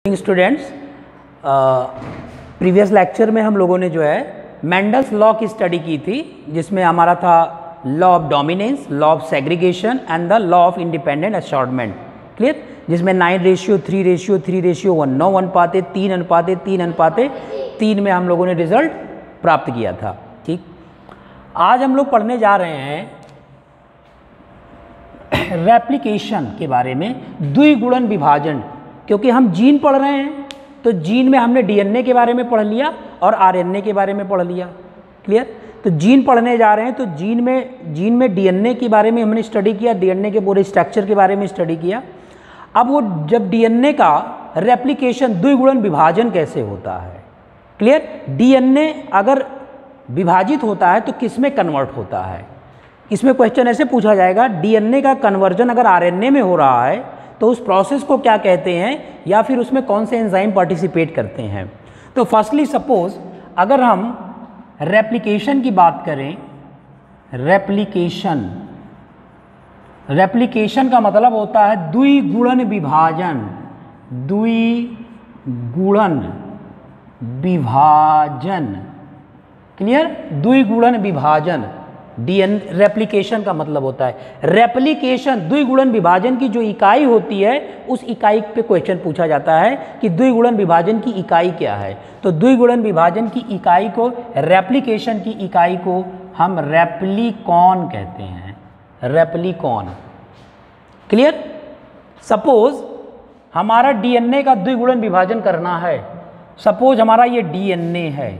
Students, previous lecture में हम लोगों ने जो है मेंडल्स लॉ की स्टडी की थी, जिसमें हमारा था law of dominance, law of segregation and the law of independent assortment. Clear? जिसमें 9:3:3:1 9 अनुपाते 3 अनुपाते 3 अनुपाते 3 में हम लोगों ने रिजल्ट प्राप्त किया था। ठीक, आज हम लोग पढ़ने जा रहे हैं रेप्लिकेशन के बारे में, द्विगुणन विभाजन। क्योंकि हम जीन पढ़ रहे हैं तो जीन में हमने डीएनए के बारे में पढ़ लिया और आरएनए के बारे में पढ़ लिया। क्लियर? तो जीन पढ़ने जा रहे हैं तो जीन में डीएनए के बारे में हमने स्टडी किया, डीएनए के पूरे स्ट्रक्चर के बारे में स्टडी किया। अब वो जब डीएनए का रेप्लिकेशन, द्विगुणन विभाजन कैसे होता है। क्लियर? डीएनए अगर विभाजित होता है तो किस में कन्वर्ट होता है। इसमें क्वेश्चन ऐसे पूछा जाएगा, डीएनए का कन्वर्जन अगर आरएनए में हो रहा है तो उस प्रोसेस को क्या कहते हैं, या फिर उसमें कौन से एंजाइम पार्टिसिपेट करते हैं। तो फर्स्टली सपोज अगर हम रेप्लिकेशन की बात करें, रेप्लिकेशन का मतलब होता है द्विगुणन विभाजन। द्विगुणन विभाजन, क्लियर? द्विगुणन विभाजन रेप्लिकेशन का मतलब होता है। रेप्लिकेशन, द्विगुणन विभाजन की जो इकाई होती है उस इकाई पे क्वेश्चन पूछा जाता है कि द्विगुणन विभाजन की इकाई क्या है। तो द्विगुणन विभाजन की इकाई को, रेप्लिकेशन की इकाई को हम रेप्लिकॉन कहते हैं। रेप्लिकॉन। क्लियर? सपोज हमारा डीएनए का द्विगुणन विभाजन करना है। सपोज हमारा ये डीएनए है,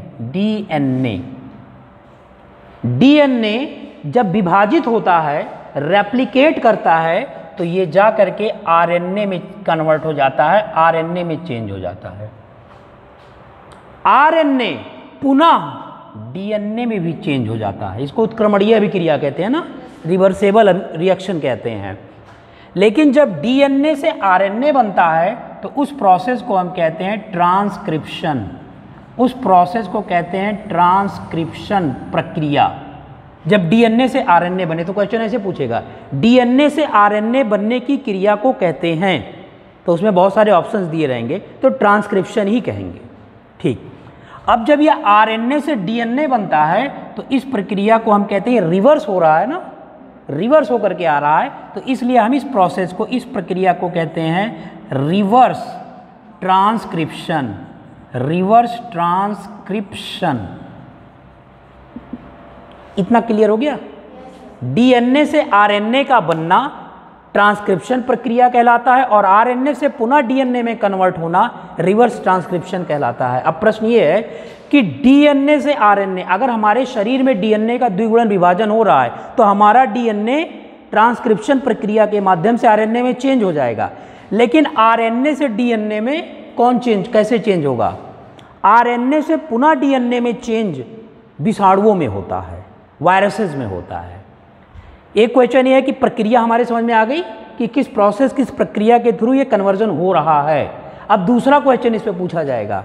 डीएनए जब विभाजित होता है, रेप्लिकेट करता है, तो ये जा करके आरएनए में कन्वर्ट हो जाता है, आरएनए में चेंज हो जाता है। आरएनए पुनः डीएनए में भी चेंज हो जाता है। इसको उत्क्रमणीय अभिक्रिया कहते हैं ना, रिवर्सेबल रिएक्शन कहते हैं। लेकिन जब डीएनए से आरएनए बनता है तो उस प्रोसेस को हम कहते हैं ट्रांसक्रिप्शन। उस प्रोसेस को कहते हैं ट्रांसक्रिप्शन प्रक्रिया। जब डीएनए से आरएनए बने तो क्वेश्चन ऐसे पूछेगा, डीएनए से आरएनए बनने की क्रिया को कहते हैं, तो उसमें बहुत सारे ऑप्शंस दिए रहेंगे, तो ट्रांसक्रिप्शन ही कहेंगे। ठीक, अब जब यह आरएनए से डीएनए बनता है तो इस प्रक्रिया को हम कहते हैं रिवर्स हो रहा है ना, रिवर्स होकर के आ रहा है, तो इसलिए हम इस प्रोसेस को, इस प्रक्रिया को कहते हैं रिवर्स ट्रांसक्रिप्शन। Reverse transcription. इतना क्लियर हो गया? डीएनए से आरएनए का बनना ट्रांसक्रिप्शन प्रक्रिया कहलाता है और आरएनए से पुनः डीएनए में कन्वर्ट होना रिवर्स ट्रांसक्रिप्शन कहलाता है। अब प्रश्न ये है कि डीएनए से आरएनए, अगर हमारे शरीर में डीएनए का द्विगुणन विभाजन हो रहा है तो हमारा डीएनए ट्रांसक्रिप्शन प्रक्रिया के माध्यम से आरएनए में चेंज हो जाएगा। लेकिन आरएनए से डीएनए में कैसे चेंज होगा? आरएनए से पुनः डीएनए में चेंज विषाणुओं में होता है, वायरसेस में होता है। एक क्वेश्चन ये है कि प्रक्रिया हमारे समझ में आ गई कि किस प्रोसेस, किस प्रक्रिया के थ्रू ये कन्वर्जन हो रहा है। अब दूसरा क्वेश्चन इस पे पूछा जाएगा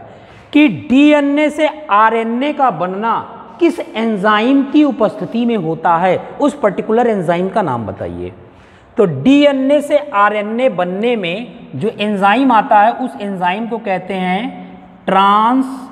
कि डीएनए से आरएनए का बनना किस एंजाइम की उपस्थिति में होता है, उस पर्टिकुलर एंजाइम का नाम बताइए। तो डीएनए से आरएनए बनने में जो एंजाइम आता है उस एंजाइम को कहते हैं ट्रांसक्रिप्टेज।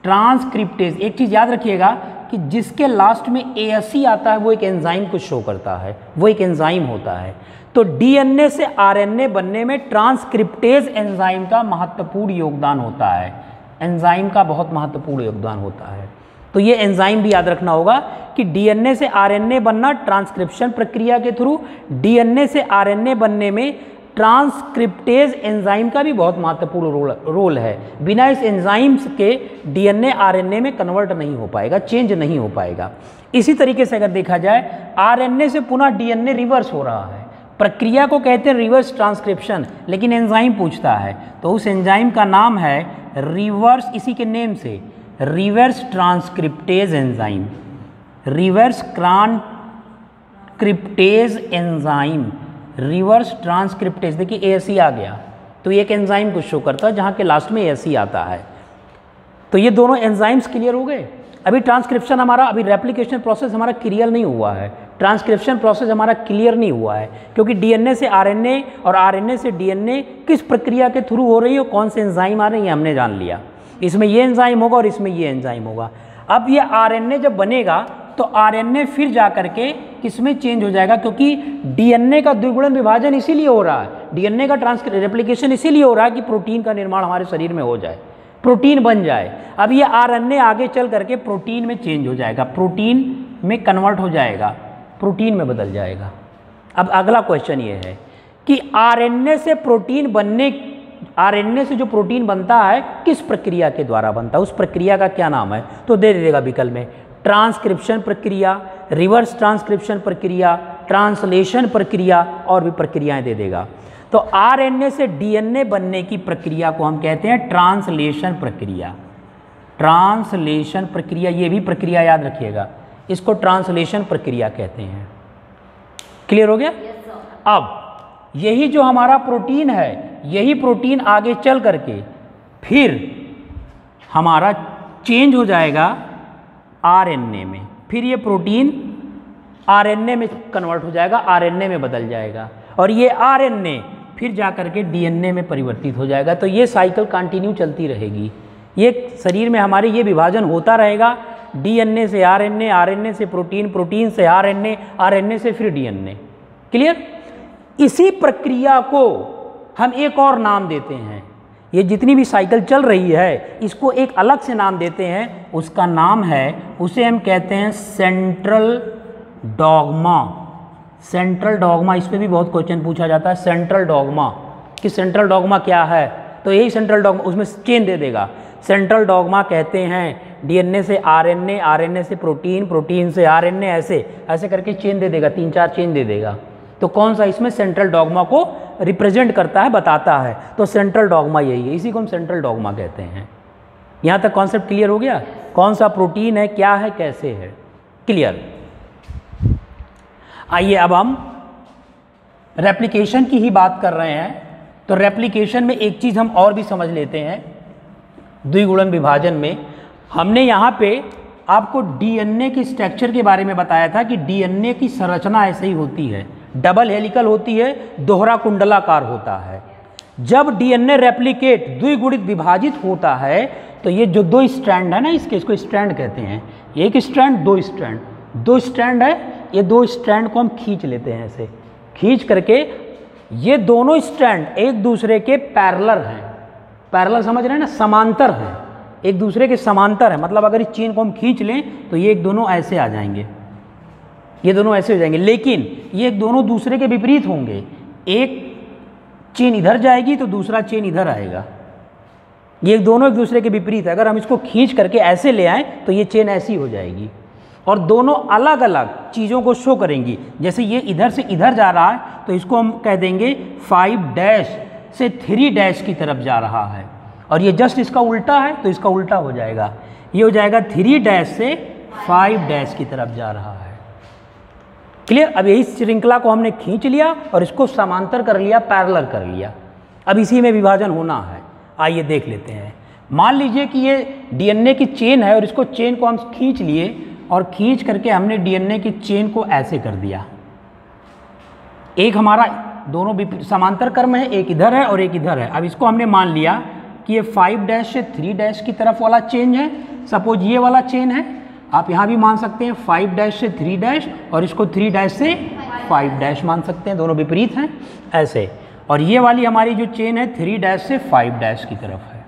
ट्रांसक्रिप्टेज, एक चीज याद रखिएगा कि जिसके लास्ट में एएससी आता है वो एक एंजाइम को शो करता है, वो एक एंजाइम होता है। तो डीएनए से आरएनए बनने में ट्रांसक्रिप्टेज एंजाइम का महत्वपूर्ण योगदान होता है। एंजाइम का बहुत महत्वपूर्ण योगदान होता है। तो ये एंजाइम भी याद रखना होगा कि डीएनए से आरएनए बनना ट्रांसक्रिप्शन प्रक्रिया के थ्रू, डीएनए से आरएनए बनने में ट्रांसक्रिप्टेज एंजाइम का भी बहुत महत्वपूर्ण रोल है। बिना इस एंजाइम्स के डीएनए आरएनए में कन्वर्ट नहीं हो पाएगा, चेंज नहीं हो पाएगा। इसी तरीके से अगर देखा जाए, आरएनए से पुनः डीएनए रिवर्स हो रहा है, प्रक्रिया को कहते हैं रिवर्स ट्रांसक्रिप्शन, लेकिन एंजाइम पूछता है तो उस एंजाइम का नाम है रिवर्स, इसी के नेम से reverse transcriptase enzyme. Reverse transcriptase enzyme, reverse transcriptase. देखिए एएससी आ गया तो एक एंजाइम को शो करता है जहाँ के लास्ट में एएससी आता है। तो ये दोनों एंजाइम्स क्लियर हो गए। अभी ट्रांसक्रिप्शन हमारा, अभी रेप्लिकेशन प्रोसेस हमारा क्लियर नहीं हुआ है। ट्रांसक्रिप्शन प्रोसेस हमारा क्लियर नहीं हुआ है, क्योंकि डीएनए से आरएनए और आरएनए से डीएनए किस प्रक्रिया के थ्रू हो रही है, कौन से एंजाइम आ रहे हैं, ये हमने जान लिया। इसमें ये एंजाइम होगा और इसमें ये एंजाइम होगा। अब ये आरएनए जब बनेगा तो आरएनए फिर जा करके किसमें चेंज हो जाएगा, क्योंकि डीएनए का द्विगुणन विभाजन इसीलिए हो रहा है, डीएनए का रेप्लिकेशन इसीलिए हो रहा है कि प्रोटीन का निर्माण हमारे शरीर में हो जाए, प्रोटीन बन जाए। अब ये आरएनए आगे चल करके प्रोटीन में चेंज हो जाएगा, प्रोटीन में कन्वर्ट हो जाएगा, प्रोटीन में बदल जाएगा। अब अगला क्वेश्चन ये है कि आरएनए से प्रोटीन बनने, आरएनए से जो प्रोटीन बनता है किस प्रक्रिया के द्वारा बनता है, उस प्रक्रिया का क्या नाम है, तो दे देगा विकल्प में ट्रांसक्रिप्शन प्रक्रिया, रिवर्स ट्रांसक्रिप्शन प्रक्रिया, ट्रांसलेशन प्रक्रिया और भी प्रक्रियाएं दे देगा। तो आरएनए से डीएनए बनने की प्रक्रिया को हम कहते हैं ट्रांसलेशन प्रक्रिया। ट्रांसलेशन प्रक्रिया, ये भी प्रक्रिया याद रखिएगा, इसको ट्रांसलेशन प्रक्रिया कहते हैं। क्लियर हो गया? अब यही जो हमारा प्रोटीन है, यही प्रोटीन आगे चल करके फिर हमारा चेंज हो जाएगा आरएनए में, फिर ये प्रोटीन आरएनए में कन्वर्ट हो जाएगा, आरएनए में बदल जाएगा, और ये आरएनए फिर जा करके डीएनए में परिवर्तित हो जाएगा। तो ये साइकिल कंटिन्यू चलती रहेगी, ये शरीर में हमारे ये विभाजन होता रहेगा, डीएनए से आरएनए, आरएनए से प्रोटीन, प्रोटीन से आरएनए, आरएनए से फिर डीएनए। क्लियर? इसी प्रक्रिया को हम एक और नाम देते हैं, ये जितनी भी साइकिल चल रही है इसको एक अलग से नाम देते हैं, उसका नाम है, उसे हम कहते हैं सेंट्रल डॉगमा। सेंट्रल डॉगमा, इस पे भी बहुत क्वेश्चन पूछा जाता है, सेंट्रल डॉगमा कि सेंट्रल डॉगमा क्या है, तो यही सेंट्रल डॉगमा, उसमें चेन दे देगा। सेंट्रल डॉगमा कहते हैं डीएनए से आरएनए, आरएनए से प्रोटीन, प्रोटीन से आरएनए, ऐसे ऐसे करके चेन दे देगा, 3-4 चेन दे देगा। तो कौन सा इसमें सेंट्रल डॉगमा को रिप्रेजेंट करता है, बताता है, तो सेंट्रल डॉगमा यही है, इसी को हम सेंट्रल डॉगमा कहते हैं। यहाँ तक कॉन्सेप्ट क्लियर हो गया? कौन सा प्रोटीन है, क्या है, कैसे है? क्लियर? आइए अब हम रेप्लिकेशन की ही बात कर रहे हैं, तो रेप्लिकेशन में एक चीज़ हम और भी समझ लेते हैं। द्विगुणन विभाजन में हमने यहाँ पे आपको डीएनए की स्ट्रक्चर के बारे में बताया था कि डीएनए की संरचना ऐसे ही होती है, डबल हेलिकल होती है, दोहरा कुंडलाकार होता है। जब डीएनए रेप्लिकेट, द्विगुणित विभाजित होता है, तो ये जो 2 स्ट्रैंड है ना, इसको स्ट्रैंड कहते हैं, एक स्ट्रैंड, 2 स्ट्रैंड, 2 स्ट्रैंड है, ये 2 स्ट्रैंड को हम खींच लेते हैं, ऐसे खींच करके ये दोनों स्ट्रैंड एक दूसरे के पैरेलल हैं। पैरेलल समझ रहे हैं ना, समांतर हैं, एक दूसरे के समांतर है, मतलब अगर इस चेन को हम खींच लें तो ये एक दोनों ऐसे आ जाएंगे, ये दोनों ऐसे हो जाएंगे, लेकिन ये दोनों दूसरे के विपरीत होंगे। एक चेन इधर जाएगी तो दूसरा चेन इधर आएगा, ये दोनों एक दूसरे के विपरीत है। अगर हम इसको खींच करके ऐसे ले आएँ तो ये चेन ऐसी हो जाएगी, और दोनों अलग अलग चीज़ों को शो करेंगी। जैसे ये इधर से इधर जा रहा है तो इसको हम कह देंगे 5' से 3' की तरफ जा रहा है, और ये जस्ट इसका उल्टा है तो इसका उल्टा हो जाएगा, ये हो जाएगा 3' से 5' की तरफ जा रहा है। क्लियर? अब यही श्रृंखला को हमने खींच लिया और इसको समांतर कर लिया, पैरेलल कर लिया। अब इसी में विभाजन होना है। आइए देख लेते हैं। मान लीजिए कि ये डीएनए की चेन है और इसको चेन को हम खींच लिए, और खींच करके हमने डीएनए की चेन को ऐसे कर दिया। एक हमारा दोनों समांतर क्रम है, एक इधर है और एक इधर है। अब इसको हमने मान लिया कि ये 5' से 3' की तरफ वाला चेन है, सपोज ये वाला चेन है। आप यहाँ भी मान सकते हैं 5' से 3', और इसको 3' से 5' मान सकते हैं, दोनों विपरीत हैं ऐसे। और ये वाली हमारी जो चेन है 3' से 5' की तरफ है।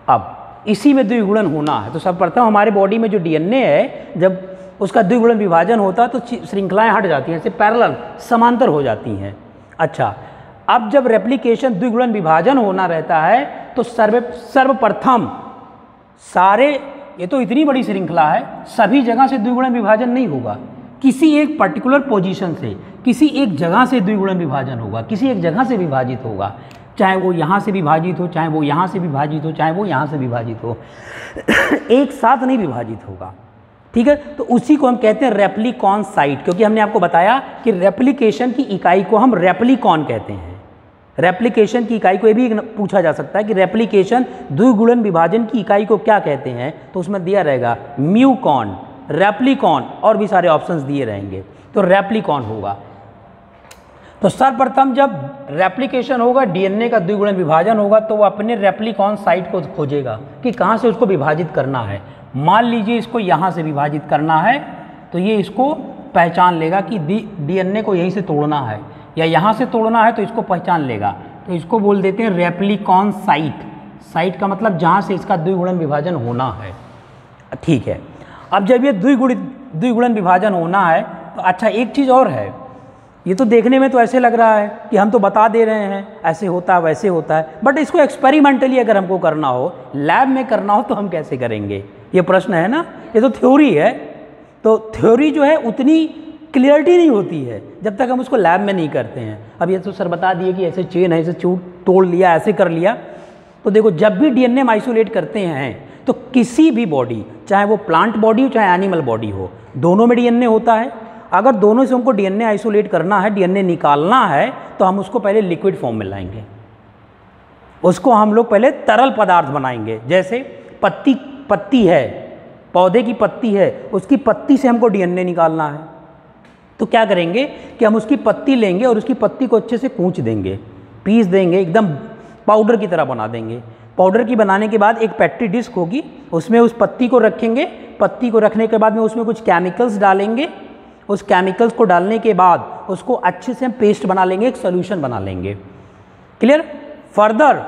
अब इसी में द्विगुणन होना है, तो सर्वप्रथम हमारे बॉडी में जो डीएनए है, जब उसका द्विगुणन विभाजन होता है तो श्रृंखलाएं हट जाती हैं, ऐसे पैरेलल समांतर हो जाती हैं। अच्छा, अब जब रेप्लिकेशन द्विगुणन विभाजन होना रहता है तो सर्वप्रथम सारे, ये तो इतनी बड़ी श्रृंखला है, सभी जगह से द्विगुणन विभाजन नहीं होगा, किसी एक पर्टिकुलर पोजीशन से, किसी एक जगह से द्विगुणन विभाजन होगा, किसी एक जगह से विभाजित होगा, चाहे वो यहाँ से विभाजित हो, चाहे वो यहाँ से विभाजित हो, चाहे वो यहाँ से विभाजित हो, एक साथ नहीं विभाजित होगा। ठीक है, तो उसी को हम कहते हैं रेप्लिकॉन साइट, क्योंकि हमने आपको बताया कि रेप्लिकेशन की इकाई को हम रेप्लिकॉन कहते हैं। रेप्लिकेशन की इकाई को ये भी पूछा जा सकता है कि रेप्लिकेशन द्विगुणन विभाजन की इकाई को क्या कहते हैं, तो उसमें दिया रहेगा म्यूकॉन, रेप्लिकॉन और भी सारे ऑप्शंस दिए रहेंगे। तो रेप्लिकॉन होगा। तो सर्वप्रथम जब रेप्लिकेशन होगा, डीएनए का द्विगुणन विभाजन होगा, तो वो अपने रेप्लिकॉन साइट को खोजेगा कि कहाँ से उसको विभाजित करना है। मान लीजिए इसको यहाँ से विभाजित करना है, तो ये इसको पहचान लेगा कि डीएनए को यहीं से तोड़ना है या यहाँ से तोड़ना है, तो इसको पहचान लेगा। तो इसको बोल देते हैं रेप्लिकॉन साइट। साइट का मतलब जहाँ से इसका द्विगुणन विभाजन होना है। ठीक है, अब जब ये द्विगुणन विभाजन होना है, तो अच्छा एक चीज़ और है, ये तो देखने में तो ऐसे लग रहा है कि हम तो बता दे रहे हैं ऐसे होता है वैसे होता है, बट इसको एक्सपेरिमेंटली अगर हमको करना हो, लैब में करना हो, तो हम कैसे करेंगे, ये प्रश्न है ना। ये तो थ्योरी है, तो थ्योरी जो है उतनी क्लियरिटी नहीं होती है जब तक हम उसको लैब में नहीं करते हैं। अब ये तो सर बता दिए कि ऐसे चेन है, ऐसे तोड़ लिया, ऐसे कर लिया। तो देखो, जब भी डीएनए हम आइसोलेट करते हैं, तो किसी भी बॉडी, चाहे वो प्लांट बॉडी हो चाहे एनिमल बॉडी हो, दोनों में डीएनए होता है। अगर दोनों से हमको डीएनए आइसोलेट करना है, डीएनए निकालना है, तो हम उसको पहले लिक्विड फॉर्म में लाएंगे। उसको हम लोग पहले तरल पदार्थ बनाएंगे। जैसे पत्ती है, पौधे की पत्ती है, उसकी पत्ती से हमको डीएनए निकालना है, तो क्या करेंगे कि हम उसकी पत्ती लेंगे और उसकी पत्ती को अच्छे से कूच देंगे, पीस देंगे, एकदम पाउडर की तरह बना देंगे। पाउडर की बनाने के बाद एक पेट्री डिस्क होगी, उसमें उस पत्ती को रखेंगे। पत्ती को रखने के बाद में उसमें कुछ केमिकल्स डालेंगे। उस केमिकल्स को डालने के बाद उसको अच्छे से हम पेस्ट बना लेंगे, एक सोल्यूशन बना लेंगे। क्लियर? फर्दर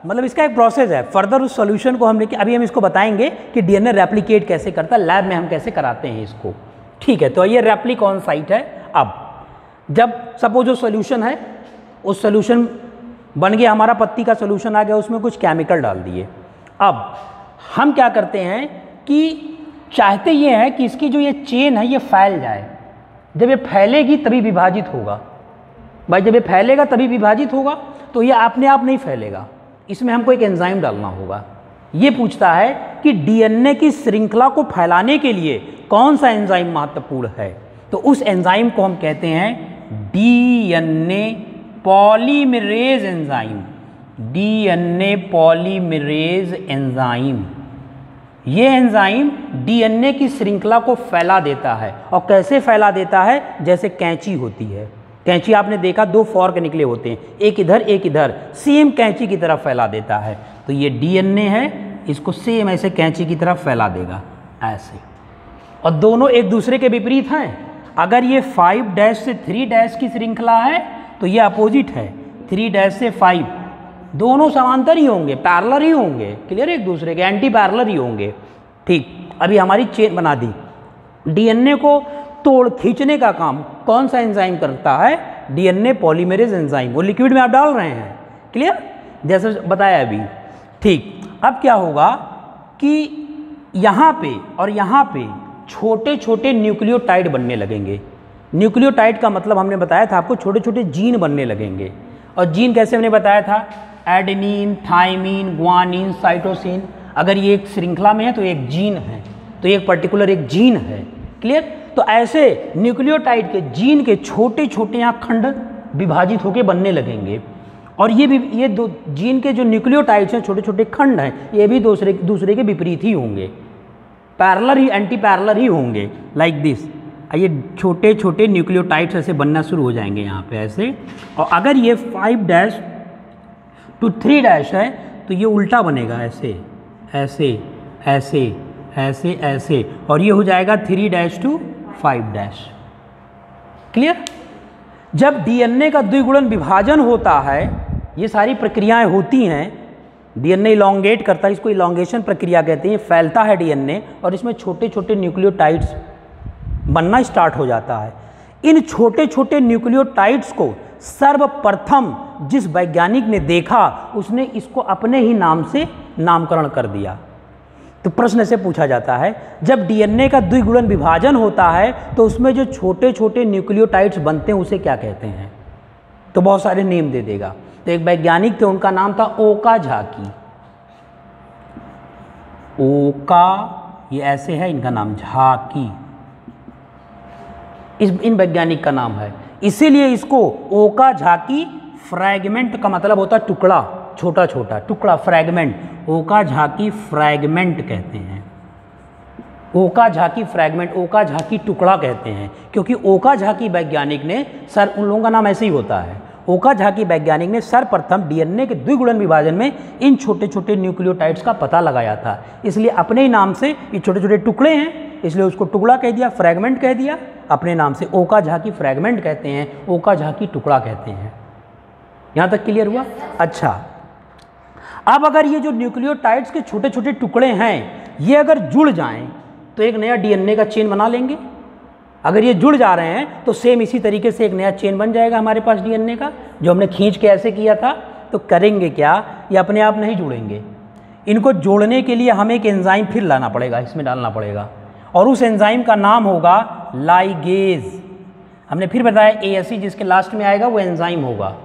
मतलब इसका एक प्रोसेस है। फर्दर उस सॉल्यूशन को हम लेके, अभी हम इसको बताएंगे कि डीएनए रेप्लिकेट कैसे करता है, लैब में हम कैसे कराते हैं इसको। ठीक है, तो ये रेप्लिकॉन साइट है। अब जब सपोज जो सॉल्यूशन है, उस सॉल्यूशन बन गया, हमारा पत्ती का सॉल्यूशन आ गया, उसमें कुछ केमिकल डाल दिए। अब हम क्या करते हैं कि चाहते ये हैं कि इसकी जो ये चेन है ये फैल जाए। जब ये फैलेगी तभी विभाजित होगा भाई, जब ये फैलेगा तभी विभाजित होगा। तो ये अपने आप नहीं फैलेगा, इसमें हमको एक एंजाइम डालना होगा। ये पूछता है कि डीएनए की श्रृंखला को फैलाने के लिए कौन सा एंजाइम महत्वपूर्ण है, तो उस एंजाइम को हम कहते हैं DNA polymerase enzyme. DNA polymerase enzyme. ये एंजाइम डीएनए की श्रृंखला को फैला देता है। और कैसे फैला देता है? जैसे कैंची होती है, कैंची आपने देखा, दो फॉर्क निकले होते हैं, एक इधर एक इधर, सेम कैंची की तरफ फैला देता है। तो ये डीएनए है, इसको सेम ऐसे कैंची की तरफ फैला देगा ऐसे। और दोनों एक दूसरे के विपरीत हैं। अगर ये 5' से 3' की श्रृंखला है तो ये अपोजिट है, 3' से 5, दोनों समांतर ही होंगे, पैरेलल ही होंगे। क्लियर? एक दूसरे के एंटी पैरेलल ही होंगे। ठीक, अभी हमारी चेन बना दी। डीएनए को तोड़ खींचने का काम कौन सा एंजाइम करता है? DNA polymerase enzyme. वो लिक्विड में आप डाल रहे हैं। क्लियर? जैसे बताया अभी। ठीक, अब क्या होगा कि यहाँ पे और यहाँ पे छोटे छोटे न्यूक्लियोटाइड बनने लगेंगे। न्यूक्लियोटाइड का मतलब हमने बताया था आपको, छोटे छोटे जीन बनने लगेंगे। और जीन कैसे हमने बताया था? Adenine, thymine, guanine, cytosine. अगर ये एक श्रृंखला में है तो एक जीन है, तो एक पर्टिकुलर एक जीन है। क्लियर? तो ऐसे न्यूक्लियोटाइड के जीन के छोटे छोटे यहाँ खंड विभाजित होकर बनने लगेंगे। और ये दो जीन के जो न्यूक्लियोटाइड्स हैं, छोटे छोटे खंड हैं, ये भी दूसरे के विपरीत ही होंगे, पैरेलल ही, एंटी पैरेलल ही होंगे, लाइक दिस। ये छोटे छोटे न्यूक्लियोटाइड्स ऐसे बनना शुरू हो जाएंगे यहाँ पे ऐसे। और अगर ये 5' to 3' है तो ये उल्टा बनेगा, ऐसे ऐसे ऐसे ऐसे ऐसे, और ये हो जाएगा 3' to 5'। क्लियर? जब डीएनए का द्विगुणन विभाजन होता है, ये सारी प्रक्रियाएं होती हैं, डीएनए इलॉन्गेट करता है, इसको इलॉन्गेशन प्रक्रिया कहते हैं। फैलता है डीएनए और इसमें छोटे छोटे न्यूक्लियोटाइड्स बनना स्टार्ट हो जाता है। इन छोटे छोटे न्यूक्लियोटाइड्स को सर्वप्रथम जिस वैज्ञानिक ने देखा, उसने इसको अपने ही नाम से नामकरण कर दिया। तो प्रश्न से पूछा जाता है, जब डीएनए का द्विगुणन विभाजन होता है तो उसमें जो छोटे छोटे न्यूक्लियोटाइड्स बनते हैं उसे क्या कहते हैं? तो बहुत सारे नेम दे देगा। तो एक वैज्ञानिक थे, उनका नाम था ओकाजाकी। ओका, ये ऐसे है इनका नाम, झाकी इन वैज्ञानिक का नाम है। इसीलिए इसको ओकाजाकी फ्रैगमेंट का मतलब होता है टुकड़ा, छोटा छोटा टुकड़ा, फ्रैगमेंट। ओकाजाकी फ्रैगमेंट कहते हैं। ओकाजाकी फ्रैगमेंट, ओकाजाकी टुकड़ा कहते हैं, क्योंकि ओकाजाकी वैज्ञानिक ने सर, उन लोगों का नाम ऐसे ही होता है, ओकाजाकी वैज्ञानिक ने सर्वप्रथम डीएनए के द्विगुणन विभाजन में इन छोटे छोटे न्यूक्लियोटाइड्स का पता लगाया था। इसलिए अपने ही नाम से ये छोटे छोटे टुकड़े हैं, इसलिए उसको टुकड़ा कह दिया, फ्रैगमेंट कह दिया, अपने नाम से ओकाजाकी फ्रैगमेंट कहते हैं, ओकाजाकी टुकड़ा कहते हैं। यहाँ तक क्लियर हुआ? अच्छा, अब अगर ये जो न्यूक्लियोटाइड्स के छोटे छोटे टुकड़े हैं ये अगर जुड़ जाएं तो एक नया डीएनए का चेन बना लेंगे। अगर ये जुड़ जा रहे हैं तो सेम इसी तरीके से एक नया चेन बन जाएगा हमारे पास डीएनए का, जो हमने खींच के ऐसे किया था। तो करेंगे क्या, ये अपने आप नहीं जुड़ेंगे, इनको जोड़ने के लिए हमें एक एंजाइम फिर लाना पड़ेगा, इसमें डालना पड़ेगा, और उस एंजाइम का नाम होगा लाइगेज। हमने फिर बताया ASE जिसके लास्ट में आएगा वो एंजाइम होगा।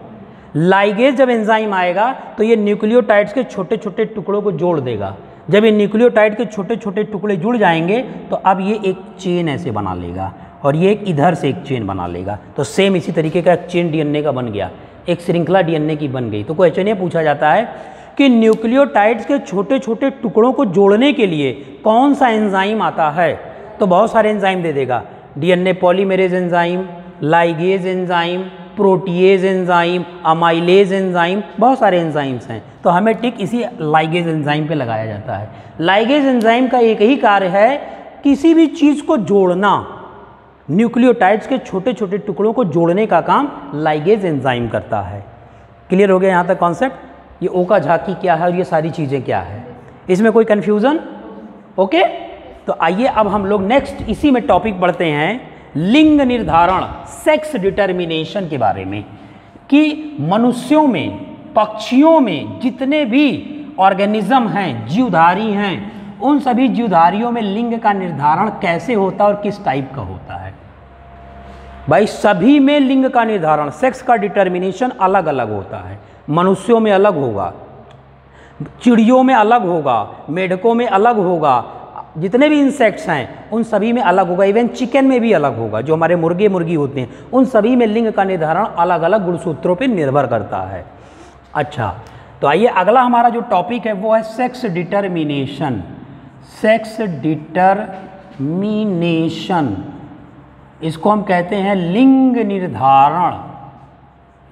लाइगेज जब एंजाइम आएगा तो ये न्यूक्लियोटाइड्स के छोटे छोटे टुकड़ों को जोड़ देगा। जब ये न्यूक्लियोटाइड के छोटे छोटे टुकड़े जुड़ जाएंगे तो अब ये एक चेन ऐसे बना लेगा और ये एक इधर से एक चेन बना लेगा। तो सेम इसी तरीके का एक चेन डीएनए का बन गया, एक श्रृंखला डीएनए की बन गई। तो क्वेश्चन ये पूछा जाता है कि न्यूक्लियोटाइड्स के छोटे छोटे टुकड़ों को जोड़ने के लिए कौन सा एंजाइम आता है? तो बहुत सारे एंजाइम दे देगा, DNA polymerase enzyme, ligase enzyme, protease enzyme, amylase enzyme, बहुत सारे एंजाइम्स हैं। तो हमें टिक इसी लाइगेज एंजाइम पे लगाया जाता है। लाइगेज एंजाइम का एक ही कार्य है, किसी भी चीज़ को जोड़ना, न्यूक्लियोटाइड्स के छोटे छोटे टुकड़ों को जोड़ने का काम लाइगेज एंजाइम करता है। क्लियर हो गया यहाँ तक कॉन्सेप्ट? ये ओकाजाकी क्या है और ये सारी चीज़ें क्या है, इसमें कोई कन्फ्यूज़न? ओके, तो आइए अब हम लोग नेक्स्ट इसी में टॉपिक पढ़ते हैं, लिंग निर्धारण, सेक्स डिटर्मिनेशन के बारे में, कि मनुष्यों में, पक्षियों में जितने भी ऑर्गेनिज्म हैं, जीवधारी हैं, उन सभी जीवधारियों में लिंग का निर्धारण कैसे होता है और किस टाइप का होता है। भाई सभी में लिंग का निर्धारण, सेक्स का डिटर्मिनेशन अलग अलग होता है। मनुष्यों में अलग होगा, चिड़ियों में अलग होगा, मेढकों में अलग होगा, जितने भी इंसेक्ट्स हैं उन सभी में अलग होगा, इवन चिकन में भी अलग होगा, जो हमारे मुर्गे मुर्गी होते हैं उन सभी में लिंग का निर्धारण अलग अलग गुणसूत्रों पर निर्भर करता है। अच्छा, तो आइए अगला हमारा जो टॉपिक है वो है सेक्स डिटर्मिनेशन। सेक्स डिटर्मिनेशन, इसको हम कहते हैं लिंग निर्धारण।